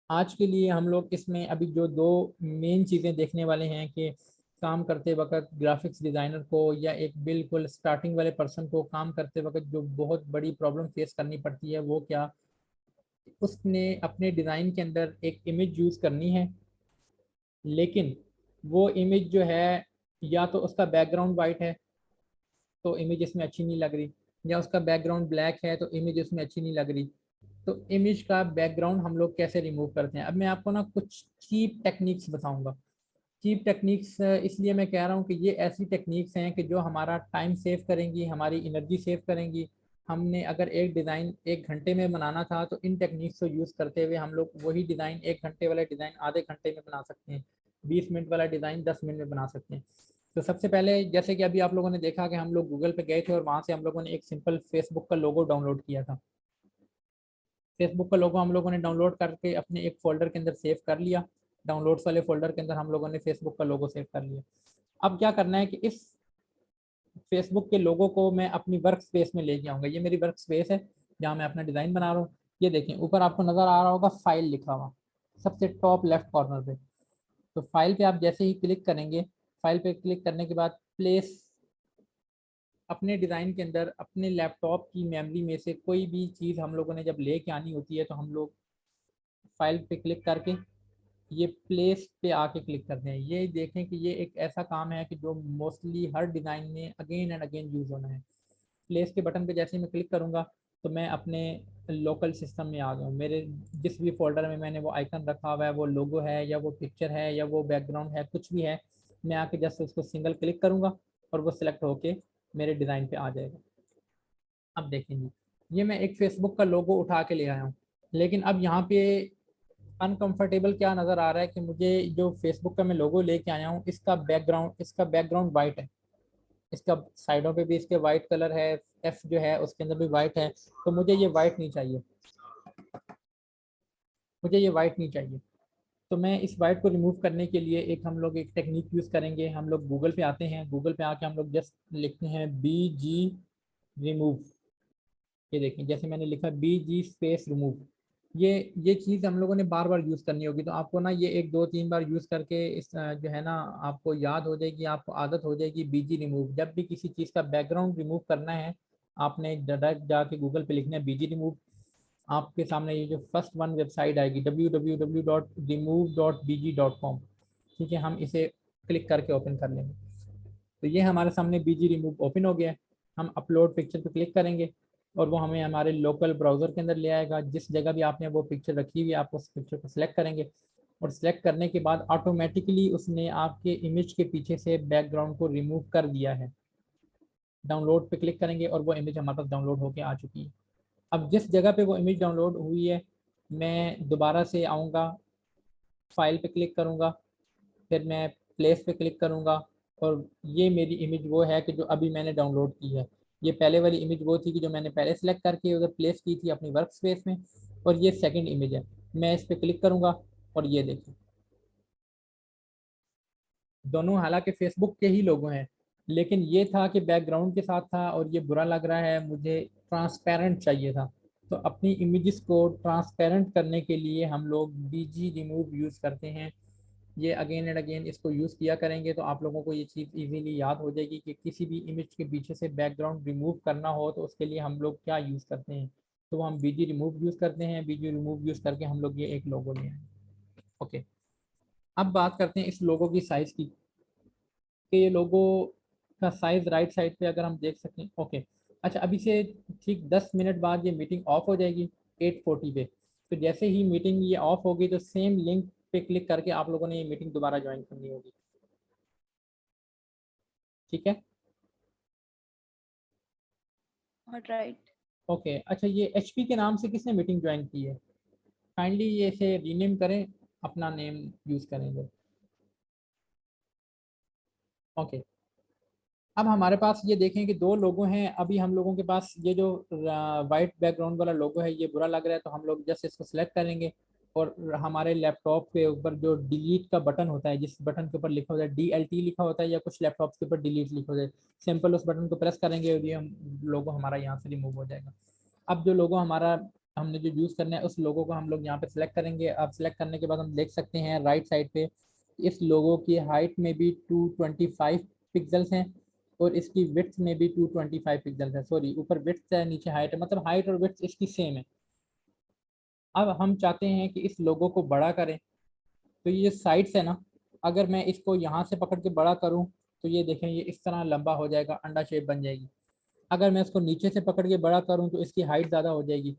आज के लिए हम लोग इसमें अभी जो दो मेन चीज़ें देखने वाले हैं कि काम करते वक्त ग्राफिक्स डिज़ाइनर को या एक बिल्कुल स्टार्टिंग वाले पर्सन को काम करते वक्त जो बहुत बड़ी प्रॉब्लम फेस करनी पड़ती है वो क्या, उसने अपने डिज़ाइन के अंदर एक इमेज यूज़ करनी है, लेकिन वो इमेज जो है या तो उसका बैकग्राउंड वाइट है तो इमेज इसमें अच्छी नहीं लग रही, या उसका बैकग्राउंड ब्लैक है तो इमेज इसमें अच्छी नहीं लग रही। तो इमेज का बैकग्राउंड हम लोग कैसे रिमूव करते हैं, अब मैं आपको ना कुछ चीप टेक्निक्स बताऊंगा। चीप टेक्निक्स इसलिए मैं कह रहा हूँ कि ये ऐसी टेक्निक्स हैं कि जो हमारा टाइम सेव करेंगी, हमारी एनर्जी सेव करेंगी। हमने अगर एक डिज़ाइन 1 घंटे में बनाना था तो इन टेक्निक्स को यूज़ करते हुए हम लोग वही डिज़ाइन 1 घंटे वाला डिज़ाइन आधे घंटे में बना सकते हैं, 20 मिनट वाला डिज़ाइन 10 मिनट में बना सकते हैं। तो सबसे पहले जैसे कि अभी आप लोगों ने देखा कि हम लोग गूगल पे गए थे और वहाँ से हम लोगों ने एक सिंपल फेसबुक का लोगो डाउनलोड किया था। फेसबुक का लोगो हम लोगों ने डाउनलोड करके अपने एक फोल्डर के अंदर सेव कर लिया। डाउनलोड्स वाले फोल्डर के अंदर हम लोगों ने फेसबुक का लोगो सेव कर लिया। अब क्या करना है कि इस फेसबुक के लोगो को मैं अपनी वर्क स्पेस में लेके आऊँगा। ये मेरी वर्क स्पेस है जहाँ मैं अपना डिज़ाइन बना रहा हूँ। ये देखें ऊपर आपको नज़र आ रहा होगा फाइल लिखा हुआ। सबसे टॉप लेफ्ट कॉर्नर पे। तो फाइल पे आप जैसे ही क्लिक करेंगे, फाइल पे क्लिक करने के बाद प्लेस, अपने डिज़ाइन के अंदर अपने लैपटॉप की मेमोरी में से कोई भी चीज़ हम लोगों ने जब लेके आनी होती है तो हम लोग फाइल पे क्लिक करके ये प्लेस पे आके क्लिक करते हैं। ये देखें कि ये एक ऐसा काम है कि जो मोस्टली हर डिज़ाइन में अगेन एंड अगेन यूज़ होना है। प्लेस के बटन पे जैसे ही मैं क्लिक करूँगा तो मैं अपने लोकल सिस्टम में आ गया हूँ। मेरे जिस भी फोल्डर में मैंने वो आइकन रखा हुआ है, वो लोगो है या वो पिक्चर है या वो बैकग्राउंड है, कुछ भी है, मैं आके जस्ट उसको सिंगल क्लिक करूँगा और वो सिलेक्ट होके मेरे डिज़ाइन पे आ जाएगा। अब देखेंगे, ये मैं एक फेसबुक का लोगो उठा के ले आया हूँ, लेकिन अब यहाँ पे अनकंफर्टेबल क्या नज़र आ रहा है कि मुझे जो फेसबुक का मैं लोगो लेके आया हूँ इसका बैकग्राउंड वाइट है। इसका साइडों पे भी इसके वाइट कलर है, एफ जो है उसके अंदर भी वाइट है, तो मुझे ये वाइट नहीं चाहिए, मुझे ये वाइट नहीं चाहिए। तो मैं इस वाइट को रिमूव करने के लिए हम लोग एक टेक्निक यूज़ करेंगे। हम लोग गूगल पे आते हैं, गूगल पे आके हम लोग जस्ट लिखते हैं BG रिमूव। ये देखें, जैसे मैंने लिखा BG स्पेस रिमूव। ये चीज़ हम लोगों ने बार बार यूज़ करनी होगी, तो आपको ना ये एक दो तीन बार यूज़ करके इस जो है ना आपको याद हो जाएगी, आपको आदत हो जाएगी। BG रिमूव, जब भी किसी चीज़ का बैकग्राउंड रिमूव करना है आपने डायरेक्ट जाके गूगल पे लिखना है BG रिमूव। आपके सामने ये जो फर्स्ट वन वेबसाइट आएगी www.remove.bg.com, ठीक है, हम इसे क्लिक करके ओपन कर लेंगे। तो ये हमारे सामने BG रिमूव ओपन हो गया है। हम अपलोड पिक्चर पे क्लिक करेंगे और वो हमें हमारे लोकल ब्राउज़र के अंदर ले आएगा। जिस जगह भी आपने वो पिक्चर रखी हुई है आप उस पिक्चर को सिलेक्ट करेंगे और सिलेक्ट करने के बाद ऑटोमेटिकली उसने आपके इमेज के पीछे से बैकग्राउंड को रिमूव कर दिया है। डाउनलोड पे क्लिक करेंगे और वो इमेज हमारे पास डाउनलोड होके आ चुकी है। अब जिस जगह पे वो इमेज डाउनलोड हुई है, मैं दोबारा से आऊँगा, फाइल पे क्लिक करूँगा, फिर मैं प्लेस पे क्लिक करूँगा और ये मेरी इमेज वो है कि जो अभी मैंने डाउनलोड की है। ये पहले वाली इमेज वो थी कि जो मैंने पहले सेलेक्ट करके उधर प्लेस की थी अपनी वर्क स्पेस में, और ये सेकंड इमेज है। मैं इस पर क्लिक करूँगा और ये देखिए, दोनों हालांकि फेसबुक के ही लोगो हैं, लेकिन ये था कि बैकग्राउंड के साथ था और ये बुरा लग रहा है, मुझे ट्रांसपेरेंट चाहिए था। तो अपनी इमेजेस को ट्रांसपेरेंट करने के लिए हम लोग BG रिमूव यूज़ करते हैं। ये अगेन एंड अगेन इसको यूज़ किया करेंगे तो आप लोगों को ये चीज़ इजीली याद हो जाएगी कि किसी भी इमेज के पीछे से बैकग्राउंड रिमूव करना हो तो उसके लिए हम लोग क्या यूज़ करते हैं। तो हम BG रिमूव यूज़ करते हैं, BG रिमूव यूज़ करके हम लोग ये एक लोगो ले आए। ओके, अब बात करते हैं इस लोगो की साइज़ की, कि ये लोगो का साइज राइट साइड पे अगर हम देख सकें। ओके, अच्छा, अभी से ठीक 10 मिनट बाद ये मीटिंग ऑफ हो जाएगी 8:40 पे। तो जैसे ही मीटिंग ये ऑफ होगी तो सेम लिंक पे क्लिक करके आप लोगों ने ये मीटिंग दोबारा ज्वाइन करनी होगी, ठीक है। ऑलराइट। ओके, अच्छा, ये HP के नाम से किसने मीटिंग ज्वाइन की है? काइंडली ये इसे रीनेम करें, अपना नेम यूज़ करेंगे। ओके, अब हमारे पास ये देखें कि दो लोगो हैं। अभी हम लोगों के पास ये जो वाइट बैकग्राउंड वाला लोगो है ये बुरा लग रहा है, तो हम लोग जस्ट इसको सिलेक्ट करेंगे और हमारे लैपटॉप के ऊपर जो डिलीट का बटन होता है, जिस बटन के ऊपर लिखा होता है DLT लिखा होता है या कुछ लैपटॉप के ऊपर डिलीट लिखा होता है, सिंपल उस बटन को प्रेस करेंगे और ये हम लोगो हमारा यहाँ से रिमूव हो जाएगा। अब जो लोगो हमारा हमने जो यूज़ करना है उस लोगो को हम लोग यहाँ पे सिलेक्ट करेंगे। अब सिलेक्ट करने के बाद हम देख सकते हैं राइट साइड पे इस लोगो की हाइट में भी 225 पिक्सल्स हैं और इसकी विड्थ में भी 225 पिक्सल है। सॉरी, ऊपर विड्थ है नीचे हाइट है, मतलब हाइट और विड्थ इसकी सेम है। अब हम चाहते हैं कि इस लोगो को बड़ा करें, तो ये साइड से ना, अगर मैं इसको यहाँ से पकड़ के बड़ा करूँ तो ये देखें ये इस तरह लंबा हो जाएगा, अंडा शेप बन जाएगी। अगर मैं इसको नीचे से पकड़ के बड़ा करूँ तो इसकी हाइट ज़्यादा हो जाएगी।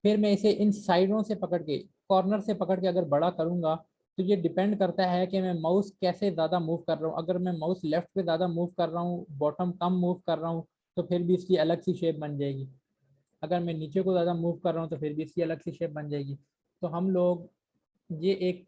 फिर मैं इसे इन साइडों से पकड़ के, कॉर्नर से पकड़ के अगर बड़ा करूँगा तो ये डिपेंड करता है कि मैं माउस कैसे ज़्यादा मूव कर रहा हूँ। अगर मैं माउस लेफ्ट पे ज़्यादा मूव कर रहा हूँ, बॉटम कम मूव कर रहा हूँ, तो फिर भी इसकी अलग सी शेप बन जाएगी। अगर मैं नीचे को ज़्यादा मूव कर रहा हूँ तो फिर भी इसकी अलग सी शेप बन जाएगी। तो हम लोग, ये एक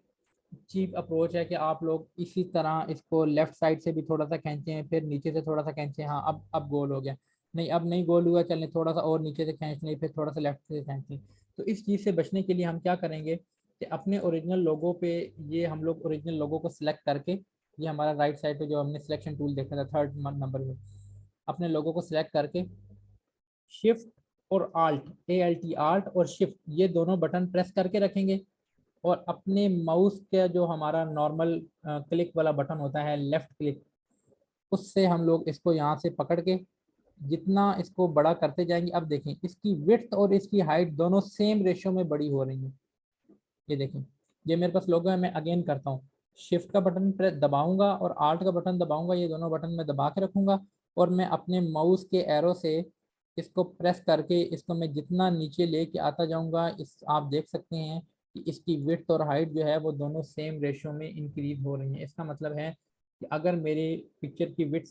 चीप अप्रोच है कि आप लोग इसी तरह इसको लेफ्ट साइड से भी थोड़ा सा खींचें, फिर नीचे से थोड़ा सा खींचें। हाँ, अब गोल हो गया। नहीं, अब नहीं गोल हुआ, चलें थोड़ा सा और नीचे से खींच लें, फिर थोड़ा सा लेफ्ट से खींच लें। तो इस चीज़ से बचने के लिए हम क्या करेंगे कि अपने ओरिजिनल लोगो पे, ये हम लोग ओरिजिनल लोगो को सिलेक्ट करके, ये हमारा राइट साइड पे जो हमने सिलेक्शन टूल देखा था थर्ड नंबर पे, अपने लोगो को सिलेक्ट करके शिफ्ट और आल्ट, ALT, आल्ट और शिफ्ट, ये दोनों बटन प्रेस करके रखेंगे और अपने माउस का जो हमारा नॉर्मल क्लिक वाला बटन होता है, लेफ्ट क्लिक, उससे हम लोग इसको यहाँ से पकड़ के जितना इसको बड़ा करते जाएंगे, अब देखें इसकी विड्थ और इसकी हाइट दोनों सेम रेशियो में बड़ी हो रही हैं। ये देखें, ये मेरे पास लोगो है, मैं अगेन करता हूँ, शिफ्ट का बटन प्रेस दबाऊंगा और आल्ट का बटन दबाऊंगा, ये दोनों बटन मैं दबा के रखूंगा और मैं अपने माउस के एरो से इसको प्रेस करके इसको मैं जितना नीचे लेके आता जाऊंगा, इस आप देख सकते हैं कि इसकी विड्थ और हाइट जो है वो दोनों सेम रेशियो में इंक्रीज हो रही है। इसका मतलब है कि अगर मेरे पिक्चर की विड्थ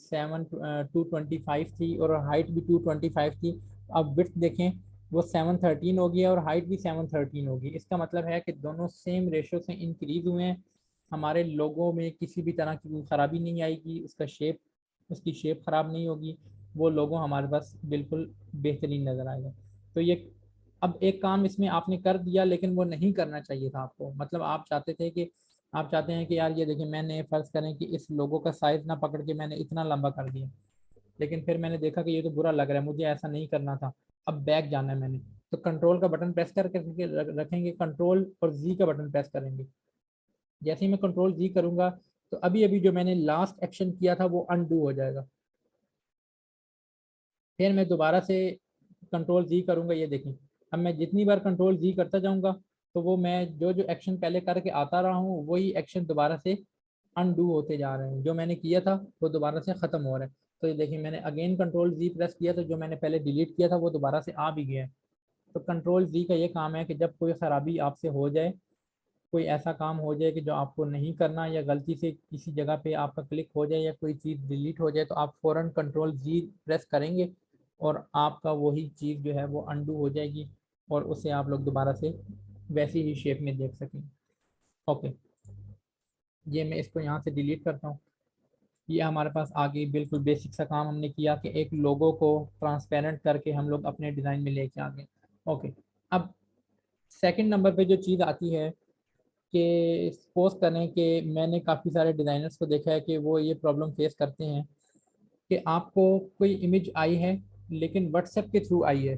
225 थी और हाइट भी 225 थी, अब विड्थ देखें वो 713 होगी और हाइट भी 713 होगी। इसका मतलब है कि दोनों सेम रेशो से इंक्रीज हुए हैं। हमारे लोगों में किसी भी तरह की कोई ख़राबी नहीं आएगी, उसकी शेप ख़राब नहीं होगी, वो लोगो हमारे पास बिल्कुल बेहतरीन नज़र आएगा। तो ये अब एक काम इसमें आपने कर दिया, लेकिन वो नहीं करना चाहिए था आपको। मतलब आप चाहते हैं कि यार ये देखिए, मैंने फ़र्ज़ करें कि इस लोगो का साइज़ ना पकड़ के मैंने इतना लंबा कर दिया, लेकिन फिर मैंने देखा कि ये तो बुरा लग रहा है, मुझे ऐसा नहीं करना था, अब बैक जाना है मैंने, तो कंट्रोल का बटन प्रेस करके रखेंगे, कंट्रोल और जी का बटन प्रेस करेंगे। जैसे ही मैं कंट्रोल जी करूंगा तो अभी अभी जो मैंने लास्ट एक्शन किया था वो अनडू हो जाएगा। फिर मैं दोबारा से कंट्रोल जी करूंगा, ये देखें, अब मैं जितनी बार कंट्रोल जी करता जाऊंगा तो वो मैं जो जो एक्शन पहले करके आता रहा हूँ वही एक्शन दोबारा से अनडू होते जा रहे हैं, जो मैंने किया था वो दोबारा से ख़त्म हो रहा है। तो ये देखिए, मैंने अगेन कंट्रोल जी प्रेस किया तो जो मैंने पहले डिलीट किया था वो दोबारा से आ भी गया है। तो कंट्रोल जी का ये काम है कि जब कोई ख़राबी आपसे हो जाए, कोई ऐसा काम हो जाए कि जो आपको नहीं करना, या गलती से किसी जगह पे आपका क्लिक हो जाए या कोई चीज़ डिलीट हो जाए, तो आप फ़ौरन कंट्रोल जी प्रेस करेंगे और आपका वही चीज़ जो है वो अनडू हो जाएगी और उसे आप लोग दोबारा से वैसी ही शेप में देख सकेंगे। ओके, ये मैं इसको यहाँ से डिलीट करता हूँ। ये हमारे पास आगे बिल्कुल बेसिक सा काम हमने किया कि एक लोगो को ट्रांसपेरेंट करके हम लोग अपने डिज़ाइन में लेके आ गए। ओके, अब सेकंड नंबर पे जो चीज़ आती है कि सपोज करें कि मैंने काफ़ी सारे डिज़ाइनर्स को देखा है कि वो ये प्रॉब्लम फेस करते हैं कि आपको कोई इमेज आई है लेकिन व्हाट्सएप के थ्रू आई है।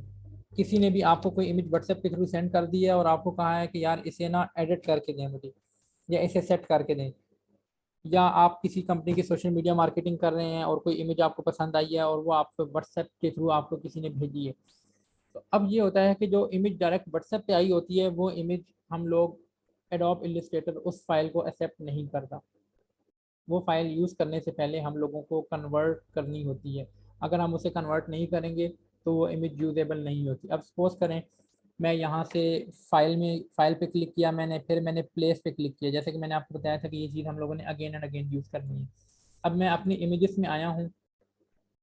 किसी ने भी आपको कोई इमेज व्हाट्सएप के थ्रू सेंड कर दी है और आपको कहा है कि यार इसे ना एडिट करके दें मुझे, या इसे सेट करके दें, या आप किसी कंपनी की सोशल मीडिया मार्केटिंग कर रहे हैं और कोई इमेज आपको पसंद आई है और वो आपको व्हाट्सएप के थ्रू आपको किसी ने भेजी है। तो अब ये होता है कि जो इमेज डायरेक्ट व्हाट्सएप पे आई होती है वो इमेज हम लोग एडोब इलस्ट्रेटर उस फाइल को एक्सेप्ट नहीं करता। वो फाइल यूज़ करने से पहले हम लोगों को कन्वर्ट करनी होती है। अगर हम उसे कन्वर्ट नहीं करेंगे तो वो इमेज यूजेबल नहीं होती। अब सपोज करें मैं यहाँ से फाइल पे क्लिक किया मैंने, फिर मैंने प्लेस पे क्लिक किया, जैसे कि मैंने आपको बताया था कि ये चीज़ हम लोगों ने अगेन एंड अगेन यूज़ करनी है। अब मैं अपनी इमेजेस में आया हूँ,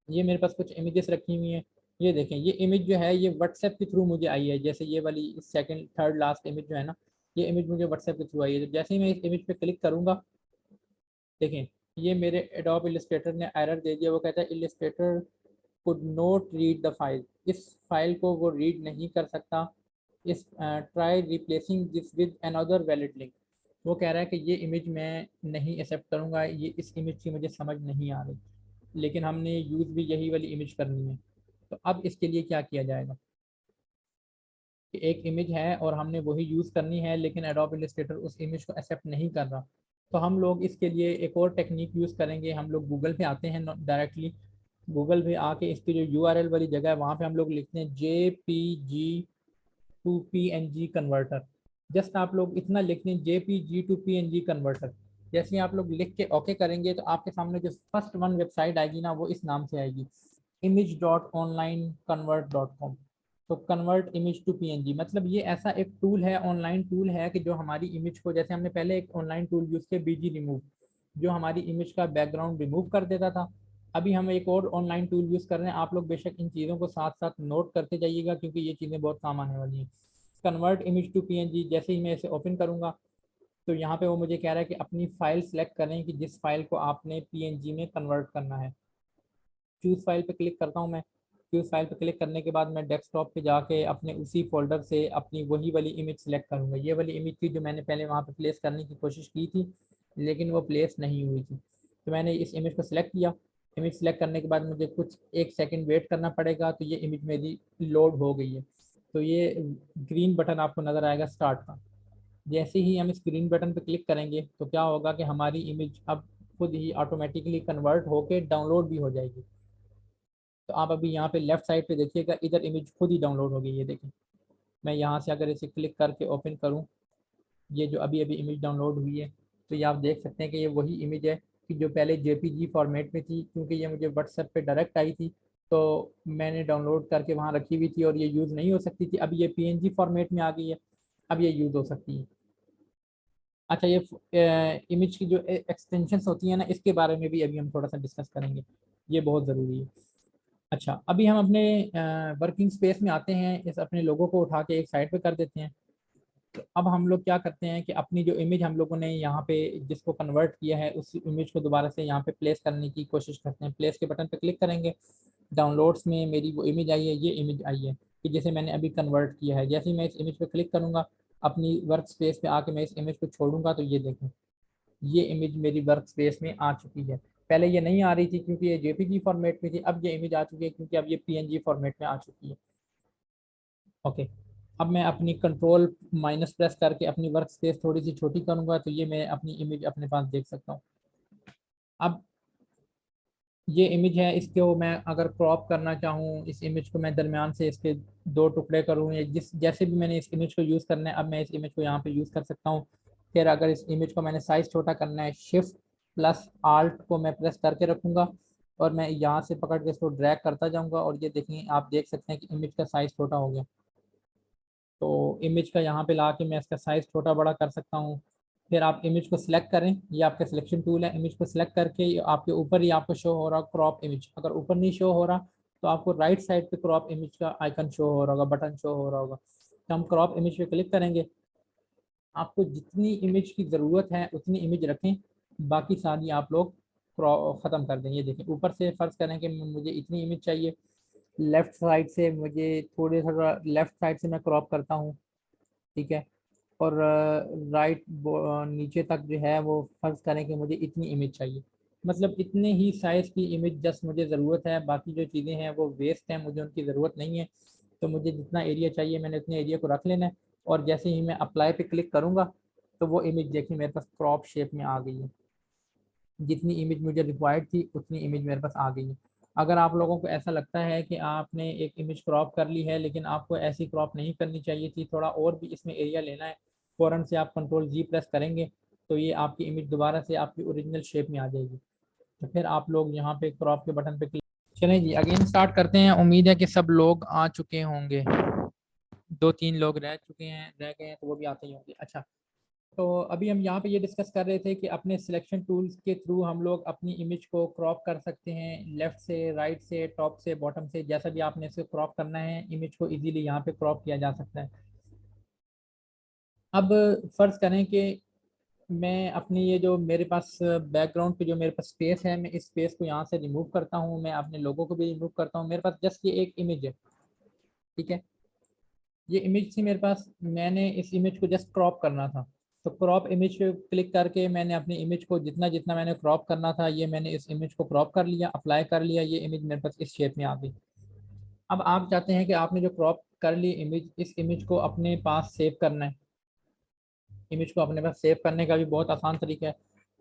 ये मेरे पास कुछ इमेजेस रखी हुई हैं। ये देखें, ये इमेज जो है ये व्हाट्सएप के थ्रू मुझे आई है, जैसे ये वाली सेकंड थर्ड लास्ट इमेज जो है ना, ये इमेज मुझे व्हाट्सएप के थ्रू आई है। तो जैसे ही मैं इस इमेज पे क्लिक करूँगा, देखें ये मेरे एडोब इलस्ट्रेटर ने एरर दे दिया, वो कहता है Illustrator could not read the file, इस फाइल को वो रीड नहीं कर सकता, इस try replacing this with another valid link. वो कह रहा है कि ये इमेज मैं नहीं एक्सेप्ट करूँगा, ये इस इमेज की मुझे समझ नहीं आ रही, लेकिन हमने यूज़ भी यही वाली इमेज करनी है। तो अब इसके लिए क्या किया जाएगा कि एक इमेज है और हमने वही यूज़ करनी है, लेकिन एडोब इलस्ट्रेटर उस इमेज को एक्सेप्ट नहीं कर रहा। तो हम लोग इसके लिए एक और टेक्निक यूज़ करेंगे। हम लोग गूगल पे आते हैं डायरेक्टली, गूगल पे आके इसकी जो यूआरएल वाली जगह है वहाँ पे हम लोग लिखते हैं JPG to PNG converter. Just आप लोग इतना लिख दें JPG टू PNG कन्वर्टर। जैसे ही आप लोग लिख के ओके करेंगे तो आपके सामने जो फर्स्ट वन वेबसाइट आएगी ना वो इस नाम से आएगी, image.onlineconvert.com। तो कन्वर्ट इमेज टू PNG मतलब ये ऐसा एक टूल है, ऑनलाइन टूल है कि जो हमारी इमेज को, जैसे हमने पहले एक ऑनलाइन टूल यूज़ किया BG रिमूव, जो हमारी इमेज का बैकग्राउंड रिमूव कर देता था। अभी हम एक और ऑनलाइन टूल यूज़ कर रहे हैं। आप लोग बेशक इन चीज़ों को साथ साथ नोट करते जाइएगा क्योंकि ये चीज़ें बहुत काम आने वाली हैं। कन्वर्ट इमेज टू PNG, जैसे ही मैं इसे ओपन करूँगा तो यहाँ पे वो मुझे कह रहा है कि अपनी फ़ाइल सेलेक्ट करें कि जिस फाइल को आपने PNG में कन्वर्ट करना है। चूज़ फाइल पे क्लिक करता हूँ मैं। चूज़ फाइल पे क्लिक करने के बाद मैं डेस्कटॉप पे जाके अपने उसी फोल्डर से अपनी वही वाली इमेज सेलेक्ट करूँगा। ये वाली इमेज थी जो मैंने पहले वहाँ पे प्लेस करने की कोशिश की थी, लेकिन वो प्लेस नहीं हुई थी। तो मैंने इस इमेज को सिलेक्ट किया। इमेज सेलेक्ट करने के बाद मुझे कुछ एक सेकंड वेट करना पड़ेगा, तो ये इमेज मेरी लोड हो गई है। तो ये ग्रीन बटन आपको नज़र आएगा स्टार्ट का। जैसे ही हम स्क्रीन बटन पर क्लिक करेंगे तो क्या होगा कि हमारी इमेज अब खुद ही ऑटोमेटिकली कन्वर्ट होके डाउनलोड भी हो जाएगी। तो आप अभी यहाँ पे लेफ्ट साइड पे देखिएगा, इधर इमेज खुद ही डाउनलोड हो गई। ये देखिए, मैं यहाँ से अगर इसे क्लिक करके ओपन करूँ, ये जो अभी अभी इमेज डाउनलोड हुई है, तो ये आप देख सकते हैं कि ये वही इमेज है कि जो पहले जेपीजी फॉर्मेट में थी, क्योंकि ये मुझे व्हाट्सएप पे डायरेक्ट आई थी तो मैंने डाउनलोड करके वहाँ रखी हुई थी और ये यूज़ नहीं हो सकती थी। अब ये पीएनजी फॉर्मेट में आ गई है, अब ये यूज़ हो सकती है। अच्छा, ये इमेज की जो एक्सटेंशंस होती हैं ना, इसके बारे में भी अभी हम थोड़ा सा डिस्कस करेंगे, ये बहुत ज़रूरी है। अच्छा, अभी हम अपने वर्किंग स्पेस में आते हैं, इस अपने लोगों को उठा के एक साइड पे कर देते हैं। तो अब हम लोग क्या करते हैं कि अपनी जो इमेज हम लोगों ने यहाँ पे जिसको कन्वर्ट किया है, उस इमेज को दोबारा से यहाँ पे प्लेस करने की कोशिश करते हैं। प्लेस के बटन पे क्लिक करेंगे, डाउनलोड्स में मेरी वो इमेज आई है, ये इमेज आई है कि जैसे मैंने अभी कन्वर्ट किया है। जैसे ही मैं इस इमेज पे क्लिक करूँगा, अपनी वर्क स्पेस पे आके मैं इस इमेज को छोड़ूंगा तो ये देखें, ये इमेज मेरी वर्क स्पेस में आ चुकी है। पहले ये नहीं आ रही थी क्योंकि ये जेपीजी फॉर्मेट में थी, अब ये इमेज आ चुकी है क्योंकि अब ये पीएनजी फॉर्मेट में आ चुकी है। ओके, अब मैं अपनी कंट्रोल माइनस प्रेस करके अपनी वर्क स्पेस थोड़ी सी छोटी करूंगा तो ये मैं अपनी इमेज अपने पास देख सकता हूँ। अब ये इमेज है, इसको मैं अगर क्रॉप करना चाहूँ, इस इमेज को मैं दरमियान से इसके दो टुकड़े करूँ या जिस जैसे भी मैंने इस इमेज को यूज़ करना है, अब मैं इस इमेज को यहाँ पे यूज़ कर सकता हूँ। फिर अगर इस इमेज को मैंने साइज़ छोटा करना है, शिफ्ट प्लस आल्ट को मैं प्रेस करके रखूँगा और मैं यहाँ से पकड़ के इसको ड्रैग करता जाऊँगा और ये देखें, आप देख सकते हैं कि इमेज का साइज़ छोटा हो गया। तो इमेज का यहाँ पे ला के मैं इसका साइज़ छोटा बड़ा कर सकता हूँ। फिर आप इमेज को सिलेक्ट करें, ये आपका सिलेक्शन टूल है। इमेज को सिलेक्ट करके आपके ऊपर ही आपको शो हो रहा क्रॉप इमेज, अगर ऊपर नहीं शो हो रहा तो आपको राइट साइड पे क्रॉप इमेज का आइकन शो हो रहा होगा, बटन शो हो रहा होगा। तो हम क्रॉप इमेज पे क्लिक करेंगे। आपको जितनी इमेज की ज़रूरत है उतनी इमेज रखें, बाकी सारी आप लोग ख़त्म कर दें। ये देखें, ऊपर से फ़र्ज़ करें कि मुझे इतनी इमेज चाहिए, लेफ़्ट साइड से मुझे थोड़ा लेफ़्ट साइड से मैं क्रॉप करता हूँ, ठीक है। और राइट नीचे तक जो है वो फ़र्ज़ करें कि मुझे इतनी इमेज चाहिए, मतलब इतने ही साइज़ की इमेज जस्ट मुझे ज़रूरत है, बाकी जो चीज़ें हैं वो वेस्ट हैं, मुझे उनकी ज़रूरत नहीं है। तो मुझे जितना एरिया चाहिए मैंने उतने एरिया को रख लेना है और जैसे ही मैं अप्लाई पे क्लिक करूँगा तो वो इमेज देखिए मेरे पास क्रॉप शेप में आ गई है। जितनी इमेज मुझे रिक्वायर्ड थी उतनी इमेज मेरे पास आ गई है। अगर आप लोगों को ऐसा लगता है कि आपने एक इमेज क्रॉप कर ली है लेकिन आपको ऐसी क्रॉप नहीं करनी चाहिए थी, थोड़ा और भी इसमें एरिया लेना है, फ़ौरन से आप कंट्रोल जी प्रेस करेंगे तो ये आपकी इमेज दोबारा से आपकी ओरिजिनल शेप में आ जाएगी। तो फिर आप लोग यहाँ पे क्रॉप के बटन पे क्लिक। चलें जी, अगेन स्टार्ट करते हैं। उम्मीद है कि सब लोग आ चुके होंगे, दो तीन लोग रह गए हैं तो वो भी आते ही होंगे। अच्छा, तो अभी हम यहाँ पे ये डिस्कस कर रहे थे कि अपने सिलेक्शन टूल्स के थ्रू हम लोग अपनी इमेज को क्रॉप कर सकते हैं, लेफ़्ट से, राइट से, टॉप से, बॉटम से, जैसा भी आपने इसे क्रॉप करना है इमेज को इजीली यहाँ पे क्रॉप किया जा सकता है। अब फ़र्ज़ करें कि मैं अपनी ये जो मेरे पास बैकग्राउंड पे जो मेरे पास स्पेस है, मैं इस स्पेस को यहाँ से रिमूव करता हूँ, मैं अपने लोगों को भी रिमूव करता हूँ। मेरे पास जस्ट ये एक इमेज है, ठीक है। ये इमेज थी मेरे पास, मैंने इस इमेज को जस्ट क्रॉप करना था। तो क्रॉप इमेज पे क्लिक करके मैंने अपनी इमेज को जितना जितना मैंने क्रॉप करना था, ये मैंने इस इमेज को क्रॉप कर लिया, अप्लाई कर लिया, ये इमेज मेरे पास इस शेप में आ गई। अब आप चाहते हैं कि आपने जो क्रॉप कर ली इमेज, इस इमेज को अपने पास सेव करना है। इमेज को अपने पास सेव करने का भी बहुत आसान तरीका है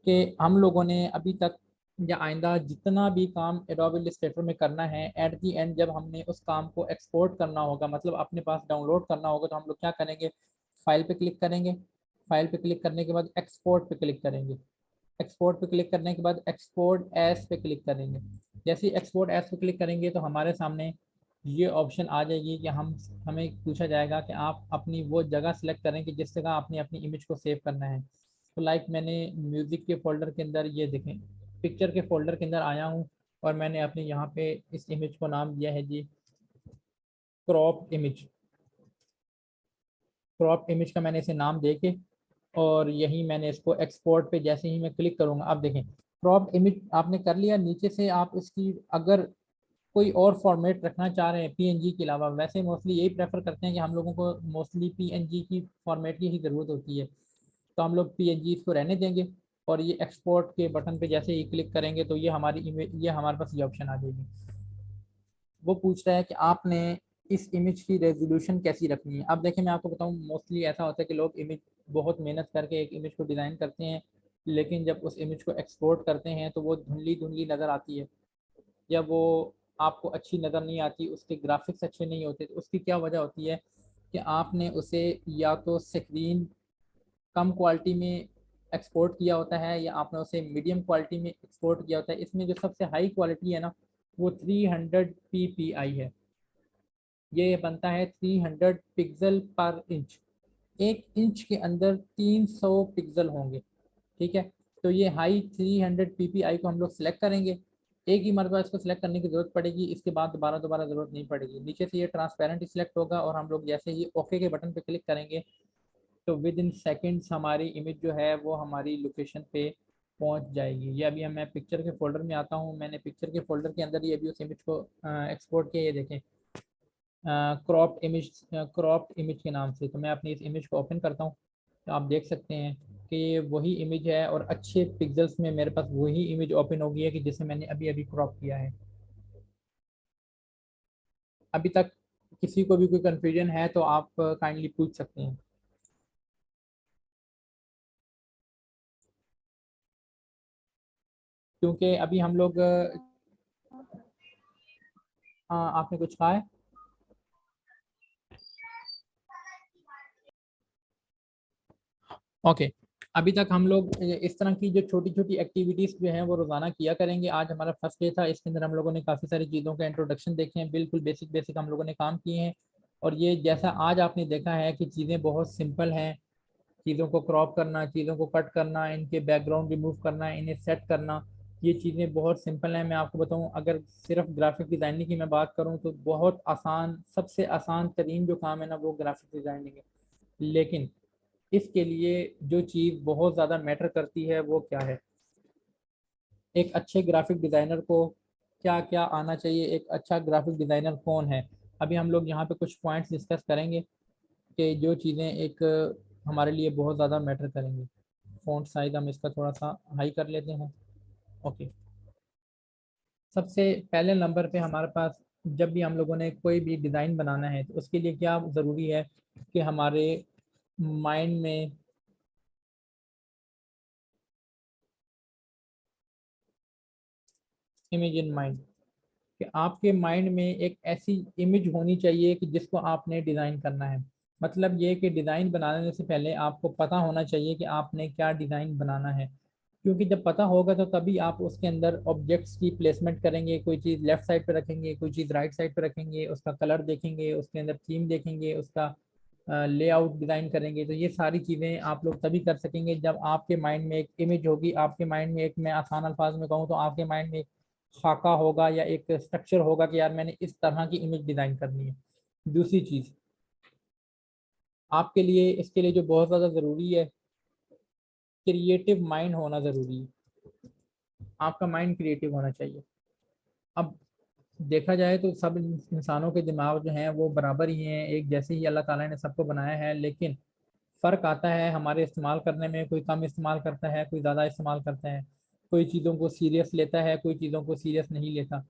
कि हम लोगों ने अभी तक या आइंदा जितना भी काम एडोबी इलस्ट्रेटर में करना है, एट दी एंड जब हमने उस काम को एक्सपोर्ट करना होगा, मतलब अपने पास डाउनलोड करना होगा, तो हम लोग क्या करेंगे, फाइल पे क्लिक करेंगे। फाइल पे क्लिक करने के बाद एक्सपोर्ट पे क्लिक करेंगे। एक्सपोर्ट पे क्लिक करने के बाद एक्सपोर्ट एज पे क्लिक करेंगे। जैसे ही एक्सपोर्ट एज पे क्लिक करेंगे तो हमारे सामने ये ऑप्शन आ जाएगी कि हमें पूछा जाएगा कि आप अपनी वो जगह सेलेक्ट करें कि जिस जगह आपने अपनी इमेज को सेव करना है। तो लाइक मैंने म्यूज़िक के फोल्डर के अंदर, ये देखें, पिक्चर के फोल्डर के अंदर आया हूँ और मैंने अपने यहाँ पे इस इमेज को नाम दिया है जी क्रॉप इमेज। क्रॉप इमेज का मैंने इसे नाम दे के और यही मैंने इसको एक्सपोर्ट पे जैसे ही मैं क्लिक करूँगा, आप देखें क्रॉप इमेज आपने कर लिया। नीचे से आप इसकी अगर कोई और फॉर्मेट रखना चाह रहे हैं पीएनजी के अलावा, वैसे मोस्टली यही प्रेफर करते हैं कि हम लोगों को मोस्टली पीएनजी की फॉर्मेट की ही ज़रूरत होती है, तो हम लोग पीएनजी इसको रहने देंगे और ये एक्सपोर्ट के बटन पे जैसे ही क्लिक करेंगे तो ये हमारी इमेज, ये हमारे पास ये ऑप्शन आ जाएगी। वो पूछ रहा है कि आपने इस इमेज की रेजोल्यूशन कैसी रखनी है। अब देखिए मैं आपको बताऊं, मोस्टली ऐसा होता है कि लोग इमेज बहुत मेहनत करके एक इमेज को डिज़ाइन करते हैं, लेकिन जब उस इमेज को एक्सपोर्ट करते हैं तो वो धुंधली धुंधली नज़र आती है, या वो आपको अच्छी नज़र नहीं आती, उसके ग्राफिक्स अच्छे नहीं होते। तो उसकी क्या वजह होती है कि आपने उसे या तो स्क्रीन कम क्वालिटी में एक्सपोर्ट किया होता है, या आपने उसे मीडियम क्वालिटी में एक्सपोर्ट किया होता है। इसमें जो सबसे हाई क्वालिटी है ना, वो 300 ppi है। ये बनता है 300 पिक्सल पर इंच। 1 इंच के अंदर 300 पिक्सल होंगे, ठीक है। तो ये हाई 300 ppi को हम लोग सेलेक्ट करेंगे। एक ही मरतबा इसको सेलेक्ट करने की ज़रूरत पड़ेगी, इसके बाद दोबारा दोबारा ज़रूरत नहीं पड़ेगी। नीचे से ये ट्रांसपेरेंट सिलेक्ट होगा और हम लोग जैसे ही ओके के बटन पे क्लिक करेंगे तो विद इन सेकेंड्स हमारी इमेज जो है वो हमारी लोकेशन पे पहुंच जाएगी। ये अभी मैं पिक्चर के फोल्डर में आता हूँ, मैंने पिक्चर के फोल्डर के अंदर ही अभी उस इमेज को एक्सपोर्ट किया। ये देखें, क्रॉप्ड इमेज के नाम से। तो मैं अपनी इस इमेज को ओपन करता हूँ, तो आप देख सकते हैं कि ये वही इमेज है और अच्छे पिक्सल्स में मेरे पास वही इमेज ओपन हो गई है कि जिसे मैंने अभी अभी क्रॉप किया है। अभी तक किसी को भी कोई कन्फ्यूजन है तो आप काइंडली पूछ सकते हैं। क्योंकि अभी हम लोग आपने कुछ कहा है? ओके। अभी तक हम लोग इस तरह की जो छोटी छोटी एक्टिविटीज़ जो हैं वो रोज़ाना किया करेंगे। आज हमारा फर्स्ट डे था, इसके अंदर हम लोगों ने काफ़ी सारी चीज़ों के इंट्रोडक्शन देखे हैं, बिल्कुल बेसिक बेसिक हम लोगों ने काम किए हैं। और ये जैसा आज आपने देखा है कि चीज़ें बहुत सिंपल हैं, चीज़ों को क्रॉप करना, चीज़ों को कट करना, इनके बैकग्राउंड रिमूव करना, इन्हें सेट करना, ये चीज़ें बहुत सिंपल हैं। मैं आपको बताऊं, अगर सिर्फ ग्राफिक डिज़ाइनिंग की मैं बात करूं तो बहुत आसान, सबसे आसान तरीन जो काम है ना वो ग्राफिक डिज़ाइनिंग है। लेकिन इसके लिए जो चीज़ बहुत ज़्यादा मैटर करती है वो क्या है? एक अच्छे ग्राफिक डिज़ाइनर को क्या क्या आना चाहिए, एक अच्छा ग्राफिक डिज़ाइनर कौन है? अभी हम लोग यहाँ पे कुछ पॉइंट्स डिस्कस करेंगे कि जो चीज़ें एक हमारे लिए बहुत ज़्यादा मैटर करेंगी। फ़ॉन्ट साइज़ हम इसका थोड़ा सा हाई कर लेते हैं। ओके। सबसे पहले नंबर पे हमारे पास, जब भी हम लोगों ने कोई भी डिज़ाइन बनाना है तो उसके लिए क्या ज़रूरी है कि हमारे माइंड में इमेज इन माइंड, कि आपके माइंड में एक ऐसी इमेज होनी चाहिए कि जिसको आपने डिज़ाइन करना है। मतलब ये कि डिज़ाइन बनाने से पहले आपको पता होना चाहिए कि आपने क्या डिज़ाइन बनाना है। क्योंकि जब पता होगा तो तभी आप उसके अंदर ऑब्जेक्ट्स की प्लेसमेंट करेंगे। कोई चीज़ लेफ्ट साइड पे रखेंगे, कोई चीज़ राइट साइड पे रखेंगे, उसका कलर देखेंगे, उसके अंदर थीम देखेंगे, उसका लेआउट डिज़ाइन करेंगे। तो ये सारी चीज़ें आप लोग तभी कर सकेंगे जब आपके माइंड में एक इमेज होगी, आपके माइंड में एक, मैं आसान अल्फाज में कहूँ तो आपके माइंड में एक खाका होगा या एक स्ट्रक्चर होगा कि यार मैंने इस तरह की इमेज डिज़ाइन करनी है। दूसरी चीज़ आपके लिए, इसके लिए जो बहुत ज़्यादा ज़रूरी है, क्रिएटिव माइंड होना ज़रूरी है। आपका माइंड क्रिएटिव होना चाहिए। अब देखा जाए तो सब इंसानों के दिमाग जो हैं वो बराबर ही हैं, एक जैसे ही अल्लाह ताला ने सबको बनाया है, लेकिन फ़र्क आता है हमारे इस्तेमाल करने में। कोई कम इस्तेमाल करता है, कोई ज़्यादा इस्तेमाल करता है, कोई चीज़ों को सीरियस लेता है, कोई चीज़ों को सीरियस नहीं लेता।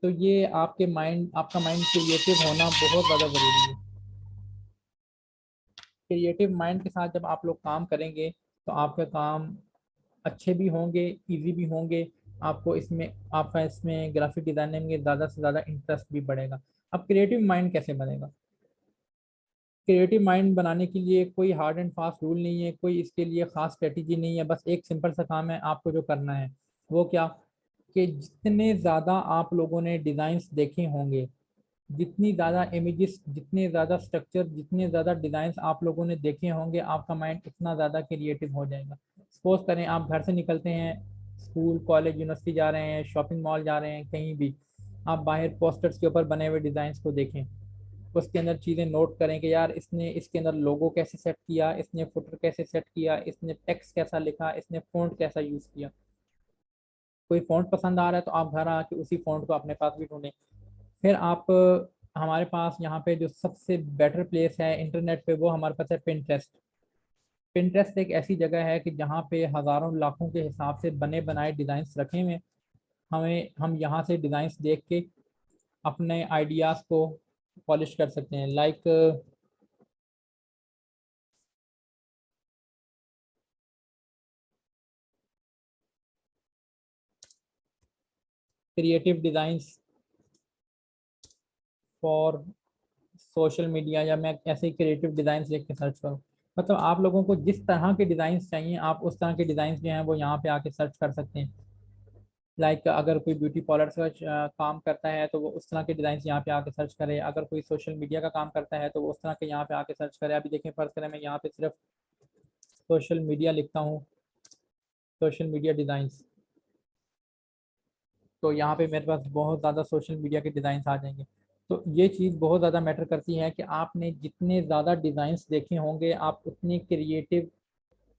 तो ये आपका माइंड क्रिएटिव होना बहुत ज़्यादा ज़रूरी है। क्रिएटिव माइंड के साथ जब आप लोग काम करेंगे तो आपके काम अच्छे भी होंगे, इजी भी होंगे। आपका इसमें ग्राफिक डिज़ाइनिंग में ज़्यादा से ज़्यादा इंटरेस्ट भी बढ़ेगा। अब क्रिएटिव माइंड कैसे बनेगा? क्रिएटिव माइंड बनाने के लिए कोई हार्ड एंड फास्ट रूल नहीं है, कोई इसके लिए ख़ास स्ट्रेटेजी नहीं है। बस एक सिंपल सा काम है आपको जो करना है वो क्या, कि जितने ज़्यादा आप लोगों ने डिज़ाइंस देखे होंगे, जितनी ज़्यादा इमेजेस, जितने ज़्यादा स्ट्रक्चर, जितने ज़्यादा डिज़ाइंस आप लोगों ने देखे होंगे, आपका माइंड उतना ज़्यादा क्रिएटिव हो जाएगा। सपोज करें आप घर से निकलते हैं, स्कूल कॉलेज यूनिवर्सिटी जा रहे हैं, शॉपिंग मॉल जा रहे हैं, कहीं भी आप बाहर पोस्टर्स के ऊपर बने हुए डिज़ाइंस को देखें, उसके अंदर चीज़ें नोट करें कि यार इसने इसके अंदर लोगो कैसे सेट किया, इसने फुटर कैसे सेट किया, इसने टेक्स्ट कैसा लिखा, इसने फ़ॉन्ट कैसा यूज़ किया। कोई फ़ॉन्ट पसंद आ रहा है तो आप घर आके उसी फ़ॉन्ट को अपने पास भी ढूंढें। फिर आप हमारे पास यहाँ पे जो सबसे बेटर प्लेस है इंटरनेट पे, वो हमारे पास है पिंटरेस्ट। पिंटरेस्ट एक ऐसी जगह है कि जहाँ पे हज़ारों लाखों के हिसाब से बने बनाए डिज़ाइंस रखे हुए, हम यहाँ से डिज़ाइंस देख के अपने आइडियाज़ को पॉलिश कर सकते हैं। Like creative designs for social media, या मैं ऐसे ही क्रिएटिव डिज़ाइंस लिख के सर्च करूँ, मतलब आप लोगों को जिस तरह के डिज़ाइंस चाहिए आप उस तरह के डिज़ाइंस जो हैं वो यहाँ पे आके सर्च कर सकते हैं। लाइक अगर कोई ब्यूटी पार्लर का काम करता है तो वो उस तरह के डिज़ाइन यहाँ पे आके सर्च करे, अगर कोई सोशल मीडिया का काम करता है तो वो उस तरह के यहाँ पे आके सर्च करे। अभी देखें, फर्ज करें मैं यहाँ पे सिर्फ सोशल मीडिया लिखता हूँ, सोशल मीडिया डिज़ाइंस, तो यहाँ पे मेरे पास बहुत ज़्यादा सोशल मीडिया के डिज़ाइंस आ जाएंगे। तो ये चीज़ बहुत ज़्यादा मैटर करती है कि आपने जितने ज़्यादा डिज़ाइंस देखे होंगे आप उतने क्रिएटिव,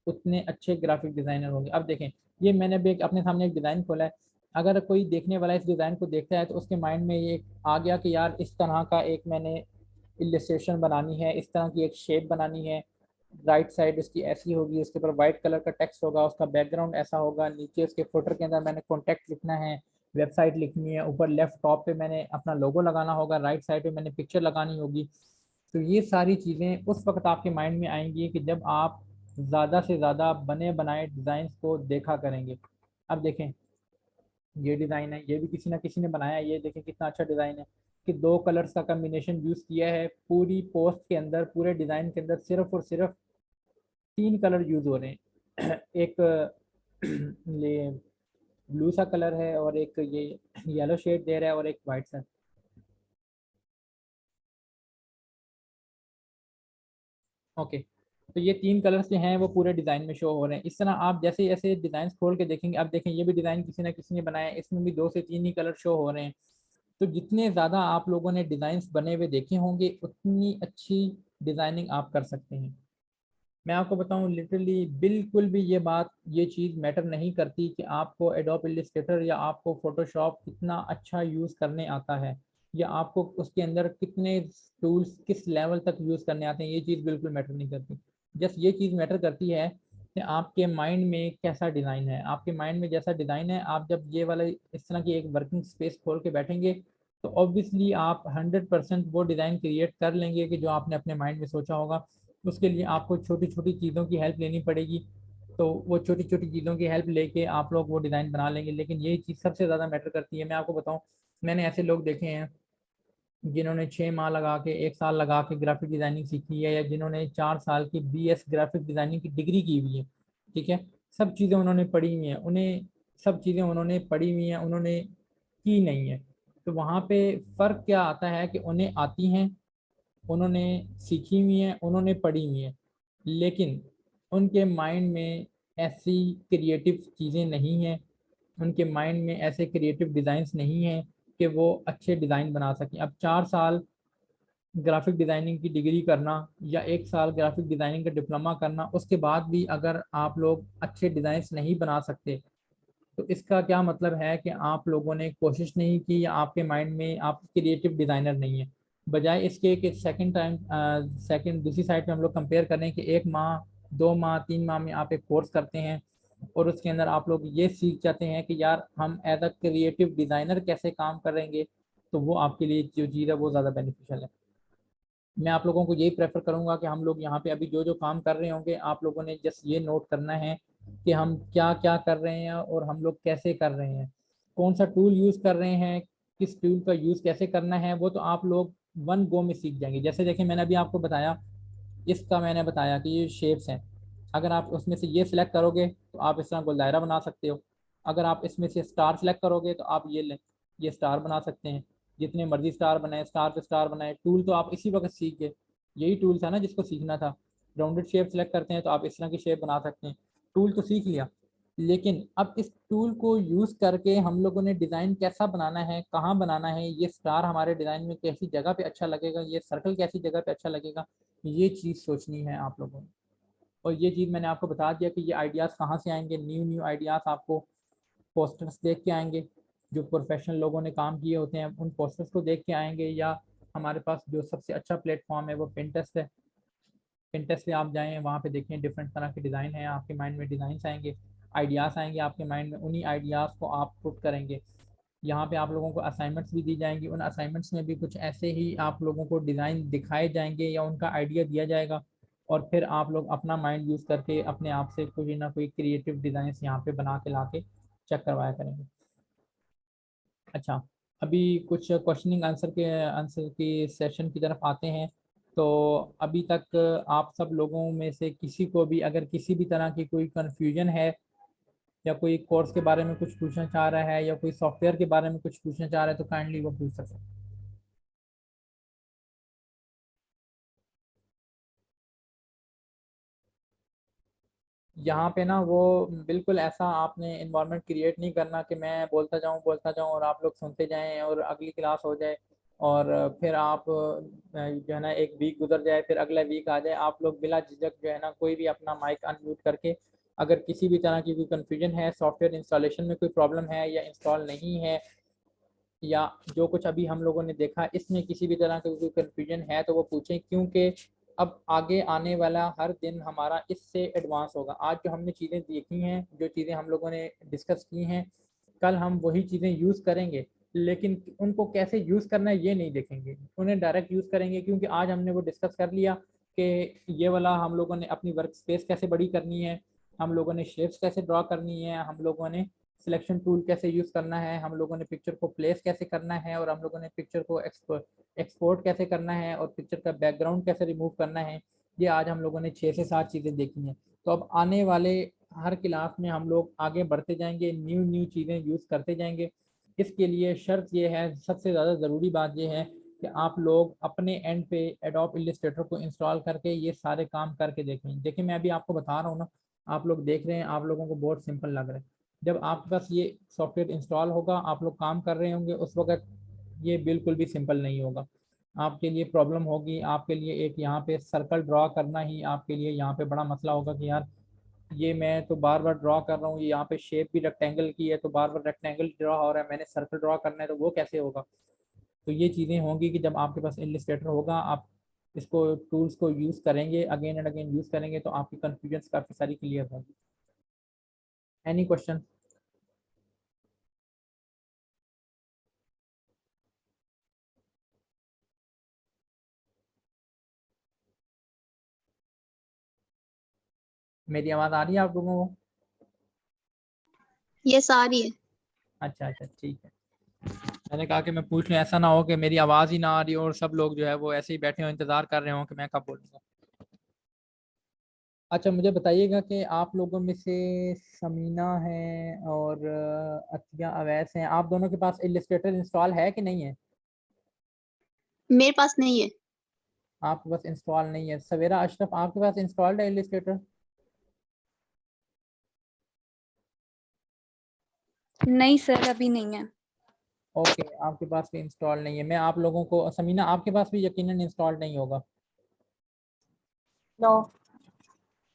उतने अच्छे ग्राफिक डिज़ाइनर होंगे। अब देखें, ये मैंने भी अपने सामने एक डिज़ाइन खोला है, अगर कोई देखने वाला इस डिज़ाइन को देखता है तो उसके माइंड में ये आ गया कि यार इस तरह का एक मैंने इलस्ट्रेशन बनानी है, इस तरह की एक शेप बनानी है, राइट साइड उसकी ऐसी होगी, उसके ऊपर वाइट कलर का टेक्स्ट होगा, उसका बैकग्राउंड ऐसा होगा, नीचे उसके फुटर के अंदर मैंने कॉन्टैक्ट लिखना है, वेबसाइट लिखनी है, ऊपर लेफ्ट टॉप पे मैंने अपना लोगो लगाना होगा, राइट साइड पे मैंने पिक्चर लगानी होगी। तो ये सारी चीज़ें उस वक्त आपके माइंड में आएंगी कि जब आप ज़्यादा से ज़्यादा बने बनाए डिज़ाइंस को देखा करेंगे। अब देखें, ये डिज़ाइन है, ये भी किसी ना किसी ने बनाया है, ये देखें कितना अच्छा डिज़ाइन है कि दो कलर्स का कम्बिनेशन यूज़ किया है। पूरी पोस्ट के अंदर, पूरे डिज़ाइन के अंदर सिर्फ और सिर्फ तीन कलर यूज़ हो रहे हैं एक ये ब्लू सा कलर है, और एक ये येलो शेड दे रहा है, और एक वाइट सा। ओके, तो ये तीन कलर्स जो हैं वो पूरे डिज़ाइन में शो हो रहे हैं। इस तरह आप जैसे जैसे डिज़ाइन खोल के देखेंगे, अब देखें ये भी डिज़ाइन किसी ना किसी ने बनाया है, इसमें भी दो से तीन ही कलर शो हो रहे हैं। तो जितने ज़्यादा आप लोगों ने डिज़ाइंस बने हुए देखे होंगे उतनी अच्छी डिज़ाइनिंग आप कर सकते हैं। मैं आपको बताऊं, लिटरली बिल्कुल भी ये बात, ये चीज़ मैटर नहीं करती कि आपको एडोब इलस्ट्रेटर या आपको फोटोशॉप कितना अच्छा यूज़ करने आता है, या आपको उसके अंदर कितने टूल्स किस लेवल तक यूज़ करने आते हैं, ये चीज़ बिल्कुल मैटर नहीं करती। जस्ट ये चीज़ मैटर करती है कि आपके माइंड में कैसा डिज़ाइन है। आपके माइंड में जैसा डिज़ाइन है, आप जब ये वाला इस तरह की एक वर्किंग स्पेस खोल के बैठेंगे तो ऑब्वियसली आप 100% वो डिज़ाइन क्रिएट कर लेंगे कि जो आपने अपने माइंड में सोचा होगा। उसके लिए आपको छोटी छोटी चीज़ों की हेल्प लेनी पड़ेगी, तो वो छोटी छोटी चीज़ों की हेल्प लेके आप लोग वो डिज़ाइन बना लेंगे। लेकिन यही चीज़ सबसे ज़्यादा मैटर करती है। मैं आपको बताऊं, मैंने ऐसे लोग देखे हैं जिन्होंने 6 माह लगा के, 1 साल लगा के ग्राफिक डिज़ाइनिंग सीखी है, या जिन्होंने 4 साल की BS ग्राफिक डिज़ाइनिंग की डिग्री की हुई है। ठीक है, सब चीज़ें उन्होंने पढ़ी हुई हैं, उन्हें सब चीज़ें उन्होंने पढ़ी हुई हैं, उन्होंने की नहीं है। तो वहाँ पे फ़र्क क्या आता है कि उन्हें आती हैं, उन्होंने सीखी हुई हैं, उन्होंने पढ़ी हुई हैं, लेकिन उनके माइंड में ऐसी क्रिएटिव चीज़ें नहीं हैं, उनके माइंड में ऐसे क्रिएटिव डिज़ाइंस नहीं हैं कि वो अच्छे डिज़ाइन बना सकें। अब 4 साल ग्राफिक डिज़ाइनिंग की डिग्री करना या 1 साल ग्राफिक डिज़ाइनिंग का डिप्लोमा करना, उसके बाद भी अगर आप लोग अच्छे डिज़ाइंस नहीं बना सकते तो इसका क्या मतलब है कि आप लोगों ने कोशिश नहीं की, या आपके माइंड में आप क्रिएटिव डिज़ाइनर नहीं है। बजाय इसके कि सेकंड दूसरी साइड पे हम लोग कंपेयर करें कि 1 माह, 2 माह, 3 माह में आप एक कोर्स करते हैं और उसके अंदर आप लोग ये सीख जाते हैं कि यार हम एज अ क्रिएटिव डिज़ाइनर कैसे काम करेंगे, तो वो आपके लिए जो चीज़ है वो ज़्यादा बेनिफिशियल है। मैं आप लोगों को यही प्रेफर करूंगा कि हम लोग यहाँ पे अभी जो जो काम कर रहे होंगे, आप लोगों ने जस्ट ये नोट करना है कि हम क्या क्या कर रहे हैं और हम लोग कैसे कर रहे हैं, कौन सा टूल यूज़ कर रहे हैं, किस टूल का यूज़ कैसे करना है, वो तो आप लोग वन गो में सीख जाएंगे। जैसे देखिए, मैंने अभी आपको बताया, इसका मैंने बताया कि ये शेप्स हैं, अगर आप उसमें से ये सिलेक्ट करोगे तो आप इस तरह गोल दायरा बना सकते हो। अगर आप इसमें से स्टार सिलेक्ट करोगे तो आप ये स्टार बना सकते हैं। जितने मर्जी स्टार बनाए, स्टार पे स्टार बनाए, टूल तो आप इसी वक्त सीख गए, यही टूल था ना जिसको सीखना था। राउंडेड शेप सेलेक्ट करते हैं तो आप इस तरह की शेप बना सकते हैं, टूल तो सीख लिया। लेकिन अब इस टूल को यूज़ करके हम लोगों ने डिज़ाइन कैसा बनाना है, कहाँ बनाना है, ये स्टार हमारे डिज़ाइन में कैसी जगह पे अच्छा लगेगा, ये सर्कल कैसी जगह पे अच्छा लगेगा, ये चीज़ सोचनी है आप लोगों ने। और ये चीज़ मैंने आपको बता दिया कि ये आइडियाज़ कहाँ से आएंगे। न्यू न्यू आइडियाज़ आपको पोस्टर्स देख के आएंगे, जो प्रोफेशनल लोगों ने काम किए होते हैं उन पोस्टर्स को देख के आएंगे, या हमारे पास जो सबसे अच्छा प्लेटफॉर्म है वो पिंटरेस्ट है। पिंटरेस्ट पे आप जाएँ, वहाँ पे देखें डिफरेंट तरह के डिज़ाइन हैं, आपके माइंड में डिज़ाइंस आएंगे, आइडियाज़ आएंगे आपके माइंड में, उन्हीं आइडियाज़ को आप पुट करेंगे। यहाँ पे आप लोगों को असाइनमेंट्स भी दी जाएंगी, उन असाइनमेंट्स में भी कुछ ऐसे ही आप लोगों को डिज़ाइन दिखाए जाएंगे या उनका आइडिया दिया जाएगा, और फिर आप लोग अपना माइंड यूज़ करके अपने आप से कोई ना कोई क्रिएटिव डिज़ाइंस यहाँ पे बना के ला के चेक करवाया करेंगे। अच्छा, अभी कुछ क्वेश्चनिंग आंसर की सेशन की तरफ आते हैं। तो अभी तक आप सब लोगों में से किसी को भी अगर किसी भी तरह की कोई कन्फ्यूजन है, या कोई कोर्स के बारे में कुछ पूछना चाह रहा है, या कोई सॉफ्टवेयर के बारे में कुछ पूछना चाह रहा है, तो काइंडली वो पूछ सकते हैं। यहाँ पे ना वो बिल्कुल ऐसा आपने इन्वायरमेंट क्रिएट नहीं करना कि मैं बोलता जाऊँ और आप लोग सुनते जाएं और अगली क्लास हो जाए, और फिर आप जो है ना एक वीक गुजर जाए, फिर अगला वीक आ जाए, आप लोग बिला झिझक जो है ना कोई भी अपना माइक अनम्यूट करके अगर किसी भी तरह की कोई कन्फ्यूजन है, सॉफ्टवेयर इंस्टॉलेशन में कोई प्रॉब्लम है या इंस्टॉल नहीं है, या जो कुछ अभी हम लोगों ने देखा इसमें किसी भी तरह का कोई कन्फ्यूजन है, तो वो पूछें, क्योंकि अब आगे आने वाला हर दिन हमारा इससे एडवांस होगा। आज जो हमने चीज़ें देखी हैं, जो चीज़ें हम लोगों ने डिस्कस की हैं, कल हम वही चीज़ें यूज़ करेंगे, लेकिन उनको कैसे यूज़ करना है ये नहीं देखेंगे, उन्हें डायरेक्ट यूज़ करेंगे। क्योंकि आज हमने वो डिस्कस कर लिया कि ये वाला हम लोगों ने अपनी वर्क स्पेस कैसे बड़ी करनी है, हम लोगों ने शेप्स कैसे ड्रॉ करनी है, हम लोगों ने सिलेक्शन टूल कैसे यूज़ करना है, हम लोगों ने पिक्चर को प्लेस कैसे करना है, और हम लोगों ने पिक्चर को एक्सपोर्ट कैसे करना है, और पिक्चर का बैकग्राउंड कैसे रिमूव करना है। ये आज हम लोगों ने 6 से 7 चीज़ें देखी हैं। तो अब आने वाले हर क्लास में हम लोग आगे बढ़ते जाएंगे, न्यू न्यू चीज़ें यूज़ करते जाएंगे। इसके लिए शर्त ये है, सबसे ज़्यादा ज़रूरी बात ये है कि आप लोग अपने एंड पे एडोब इलस्ट्रेटर को इंस्टॉल करके ये सारे काम करके देखें। देखिए मैं अभी आपको बता रहा हूँ ना, आप लोग देख रहे हैं, आप लोगों को बहुत सिंपल लग रहा है। जब आपके पास ये सॉफ्टवेयर इंस्टॉल होगा, आप लोग काम कर रहे होंगे, उस वक्त ये बिल्कुल भी सिंपल नहीं होगा। आपके लिए प्रॉब्लम होगी, आपके लिए एक यहाँ पे सर्कल ड्रॉ करना ही आपके लिए यहाँ पे बड़ा मसला होगा कि यार ये मैं तो बार बार ड्रॉ कर रहा हूँ, ये यहाँ पे शेप भी रेक्टेंगल की है तो बार बार रेक्टेंगल ड्रॉ हो रहा है, मैंने सर्कल ड्रॉ करना है तो वो कैसे होगा। तो ये चीज़ें होंगी कि जब आपके पास इलस्ट्रेटर होगा, आप इसको टूल्स को यूज़ करेंगे, अगेन एंड अगेन यूज़ करेंगे, तो आपकी कन्फ्यूजन काफ़ी सारी क्लियर होंगी। Any question? मेरी आवाज़ आ रही है आप लोगों को? ये सारी है। अच्छा अच्छा, ठीक है। मैंने कहा कि मैं पूछ लूँ, ऐसा ना हो कि मेरी आवाज़ ही ना आ रही हो और सब लोग जो है वो ऐसे ही बैठे हो इंतज़ार कर रहे हो कि मैं कब बोलूँगा। अच्छा, मुझे बताइएगा कि आप लोगों में से समीना है और अतिया अवैस हैं, आप दोनों के पास इलस्ट्रेटर इंस्टॉल है कि नहीं है? मेरे पास नहीं है। आपके पास इंस्टॉल नहीं है। सवेरा अशरफ, आपके पास इंस्टॉल्ड है इलस्ट्रेटर? नहीं सर, अभी नहीं है। ओके, आपके पास भी इंस्टॉल नहीं है। मैं आप लोगों को, समीना आपके पास भी यकीनन इंस्टॉल नहीं होगा। नो।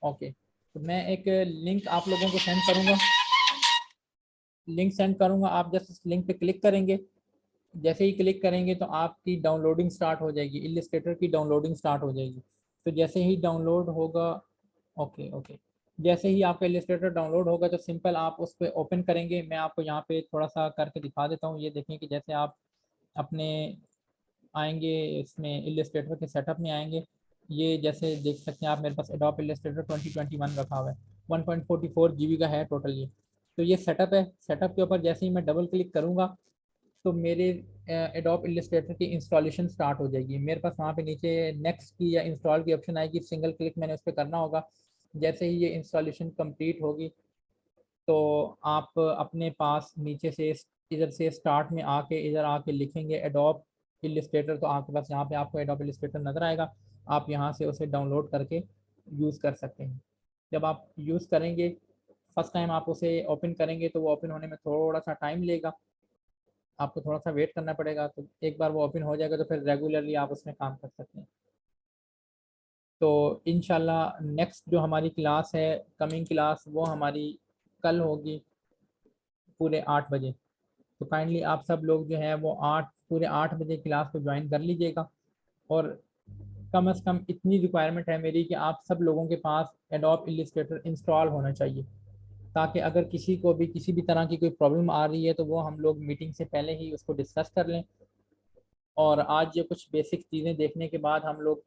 ओके, तो मैं एक लिंक आप लोगों को सेंड करूँगा, लिंक सेंड करूँगा, आप जस्ट इस लिंक पे क्लिक करेंगे। जैसे ही क्लिक करेंगे तो आपकी डाउनलोडिंग स्टार्ट हो जाएगी, इलस्ट्रेटर की डाउनलोडिंग स्टार्ट हो जाएगी। तो जैसे ही डाउनलोड होगा, ओके ओके, जैसे ही आपका इलस्ट्रेटर डाउनलोड होगा तो सिंपल आप उस पर ओपन करेंगे। मैं आपको यहाँ पे थोड़ा सा करके दिखा देता हूँ। ये देखें कि जैसे आप अपने आएंगे इसमें इलस्ट्रेटर के सेटअप में आएंगे, ये जैसे देख सकते हैं आप, मेरे पास एडोब इलस्ट्रेटर 2021 रखा हुआ है, 1.44 GB का है टोटल ये। तो ये सेटअप है, सेटअप के ऊपर जैसे ही मैं डबल क्लिक करूँगा तो मेरे एडोब इलस्ट्रेटर की इंस्टॉलेशन स्टार्ट हो जाएगी। मेरे पास वहाँ पे नीचे नेक्स्ट की या इंस्टॉल की ऑप्शन आएगी, सिंगल क्लिक मैंने उस पर करना होगा। जैसे ही ये इंस्टॉलेशन कंप्लीट होगी तो आप अपने पास नीचे से इधर से स्टार्ट में आके इधर आके लिखेंगे एडोब इलस्ट्रेटर, तो आपके पास यहाँ पे आपको एडोब इलस्ट्रेटर नज़र आएगा। आप यहाँ से उसे डाउनलोड करके यूज़ कर सकते हैं। जब आप यूज़ करेंगे, फर्स्ट टाइम आप उसे ओपन करेंगे तो वो ओपन होने में थोड़ा सा टाइम लेगा, आपको थोड़ा सा वेट करना पड़ेगा। तो एक बार वो ओपन हो जाएगा तो फिर रेगुलरली आप उसमें काम कर सकते हैं। तो इंशाल्लाह नेक्स्ट जो हमारी क्लास है, कमिंग क्लास, वो हमारी कल होगी पूरे 8 बजे। तो काइंडली आप सब लोग जो है वो पूरे 8 बजे क्लास को ज्वाइन कर लीजिएगा। और कम से कम इतनी रिक्वायरमेंट है मेरी कि आप सब लोगों के पास एडोब इलस्ट्रेटर इंस्टॉल होना चाहिए, ताकि अगर किसी को भी किसी भी तरह की कोई प्रॉब्लम आ रही है तो वो हम लोग मीटिंग से पहले ही उसको डिस्कस कर लें। और आज ये कुछ बेसिक चीज़ें देखने के बाद हम लोग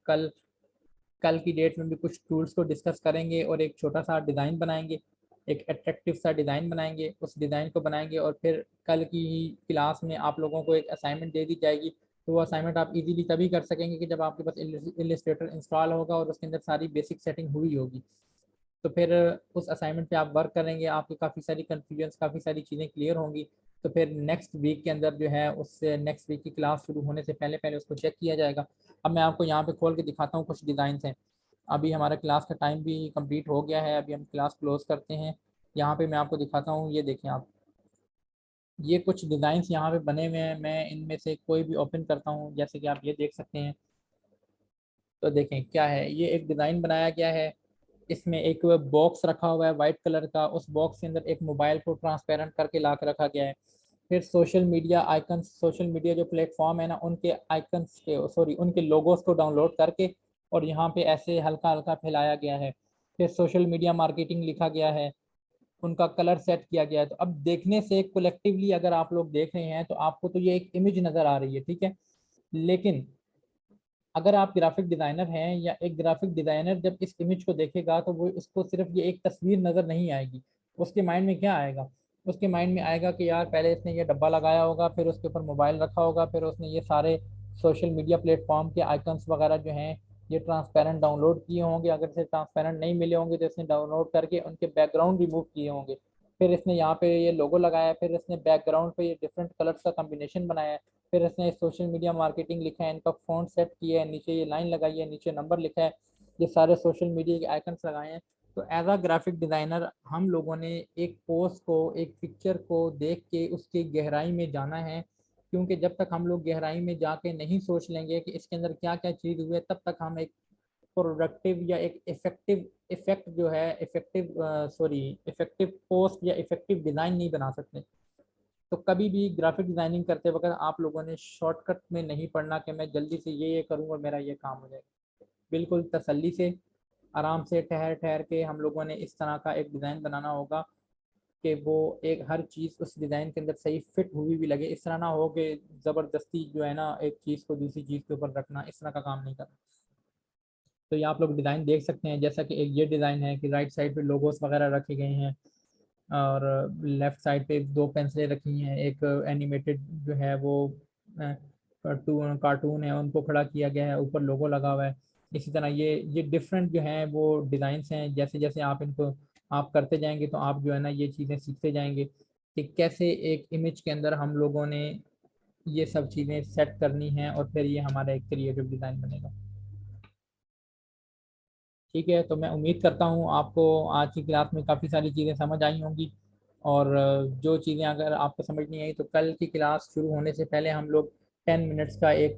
कल की डेट में भी कुछ टूल्स को डिस्कस करेंगे और एक छोटा सा डिज़ाइन बनाएंगे। एक अट्रैक्टिव सा डिज़ाइन बनाएंगे, उस डिज़ाइन को बनाएंगे और फिर कल की ही क्लास में आप लोगों को एक असाइनमेंट दे दी जाएगी। तो वो असाइनमेंट आप इजीली तभी कर सकेंगे कि जब आपके पास इलस्ट्रेटर इंस्टॉल होगा और उसके अंदर सारी बेसिक सेटिंग हुई होगी। तो फिर उस असाइनमेंट पे आप वर्क करेंगे, आपकी काफ़ी सारी कन्फ्यूजन्स, काफ़ी सारी चीज़ें क्लियर होंगी। तो फिर नेक्स्ट वीक के अंदर जो है उससे नेक्स्ट वीक की क्लास शुरू होने से पहले पहले उसको चेक किया जाएगा। अब मैं आपको यहाँ पे खोल के दिखाता हूँ कुछ डिज़ाइंस हैं। अभी हमारा क्लास का टाइम भी कंप्लीट हो गया है, अभी हम क्लास क्लोज करते हैं। यहाँ पे मैं आपको दिखाता हूँ, ये देखें आप, ये कुछ डिज़ाइंस यहाँ पे बने हुए हैं। मैं इनमें से कोई भी ओपन करता हूँ, जैसे कि आप ये देख सकते हैं। तो देखें क्या है, ये एक डिज़ाइन बनाया गया है। इसमें एक बॉक्स रखा हुआ है वाइट कलर का, उस बॉक्स के अंदर एक मोबाइल को ट्रांसपेरेंट करके ला के रखा गया है। फिर social media icons, social media जो प्लेटफॉर्म है ना, उनके आइकन्स के, सॉरी, उनके लोगोस को डाउनलोड करके और यहाँ पे ऐसे हल्का हल्का फैलाया गया है। फिर सोशल मीडिया मार्केटिंग लिखा गया है, उनका कलर सेट किया गया है। तो अब देखने से कलेक्टिवली अगर आप लोग देख रहे हैं तो आपको तो ये एक इमेज नज़र आ रही है, ठीक है। लेकिन अगर आप ग्राफिक डिज़ाइनर हैं या एक ग्राफिक डिज़ाइनर जब इस इमेज को देखेगा तो वो उसको सिर्फ ये एक तस्वीर नज़र नहीं आएगी। उसके माइंड में क्या आएगा? उसके माइंड में आएगा कि यार पहले इसने ये डब्बा लगाया होगा, फिर उसके ऊपर मोबाइल रखा होगा, फिर उसने ये सारे सोशल मीडिया प्लेटफॉर्म के आइकन्स वगैरह जो हैं ये ट्रांसपेरेंट डाउनलोड किए होंगे। अगर इसे ट्रांसपेरेंट नहीं मिले होंगे तो इसने डाउनलोड करके उनके बैकग्राउंड रिमूव किए होंगे। फिर इसने यहाँ पे ये लोगो लगाया, फिर इसने बैकग्राउंड पे ये डिफरेंट कलर्स का कम्बिनेशन बनाया है। फिर इसने सोशल मीडिया मार्केटिंग लिखा है, इनका फ़ॉन्ट सेट किया है, नीचे ये लाइन लगाई है, नीचे नंबर लिखा है, ये सारे सोशल मीडिया के आइकन्स लगाए हैं। तो एज अ ग्राफिक डिज़ाइनर हम लोगों ने एक पोस्ट को, एक पिक्चर को देख के उसकी गहराई में जाना है, क्योंकि जब तक हम लोग गहराई में जाके नहीं सोच लेंगे कि इसके अंदर क्या क्या चीज़ हुई है, तब तक हम एक प्रोडक्टिव या एक इफेक्टिव इफेक्ट जो है इफेक्टिव पोस्ट या इफेक्टिव डिज़ाइन नहीं बना सकते। तो कभी भी ग्राफिक डिज़ाइनिंग करते वक्त आप लोगों ने शॉर्टकट में नहीं पढ़ना कि मैं जल्दी से ये करूँ और मेरा ये काम हो जाएगा। बिल्कुल तसल्ली से, आराम से, ठहर ठहर के हम लोगों ने इस तरह का एक डिज़ाइन बनाना होगा कि वो एक हर चीज़ उस डिज़ाइन के अंदर सही फिट हुई भी लगे। इस तरह ना हो कि ज़बरदस्ती जो है ना एक चीज़ को दूसरी चीज़ के ऊपर रखना, इस तरह का काम नहीं करना। तो ये आप लोग डिज़ाइन देख सकते हैं, जैसा कि एक ये डिज़ाइन है कि राइट साइड पे लोगोस वगैरह रखे गए हैं और लेफ़्ट साइड पे दो पेंसिलें रखी हैं। एक एनिमेटेड जो है वो कार्टून है, उनको खड़ा किया गया है, ऊपर लोगो लगा हुआ है। इसी तरह ये डिफरेंट जो हैं वो डिज़ाइंस हैं। जैसे जैसे आप इनको आप करते जाएंगे तो आप जो है ना ये चीज़ें सीखते जाएंगे कि कैसे एक इमेज के अंदर हम लोगों ने ये सब चीज़ें सेट करनी हैं और फिर ये हमारा एक क्रिएटिव डिज़ाइन बनेगा। ठीक है, तो मैं उम्मीद करता हूँ आपको आज की क्लास में काफ़ी सारी चीज़ें समझ आई होंगी। और जो चीज़ें अगर आपको समझ नहीं आई तो कल की क्लास शुरू होने से पहले हम लोग 10 मिनट्स का एक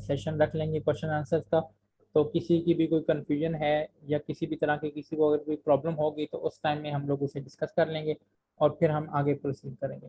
सेशन रख लेंगे क्वेश्चन आंसर्स का। तो किसी की भी कोई कन्फ्यूजन है या किसी भी तरह की किसी को अगर कोई प्रॉब्लम होगी तो उस टाइम में हम लोग उसे डिस्कस कर लेंगे और फिर हम आगे प्रोसीड करेंगे।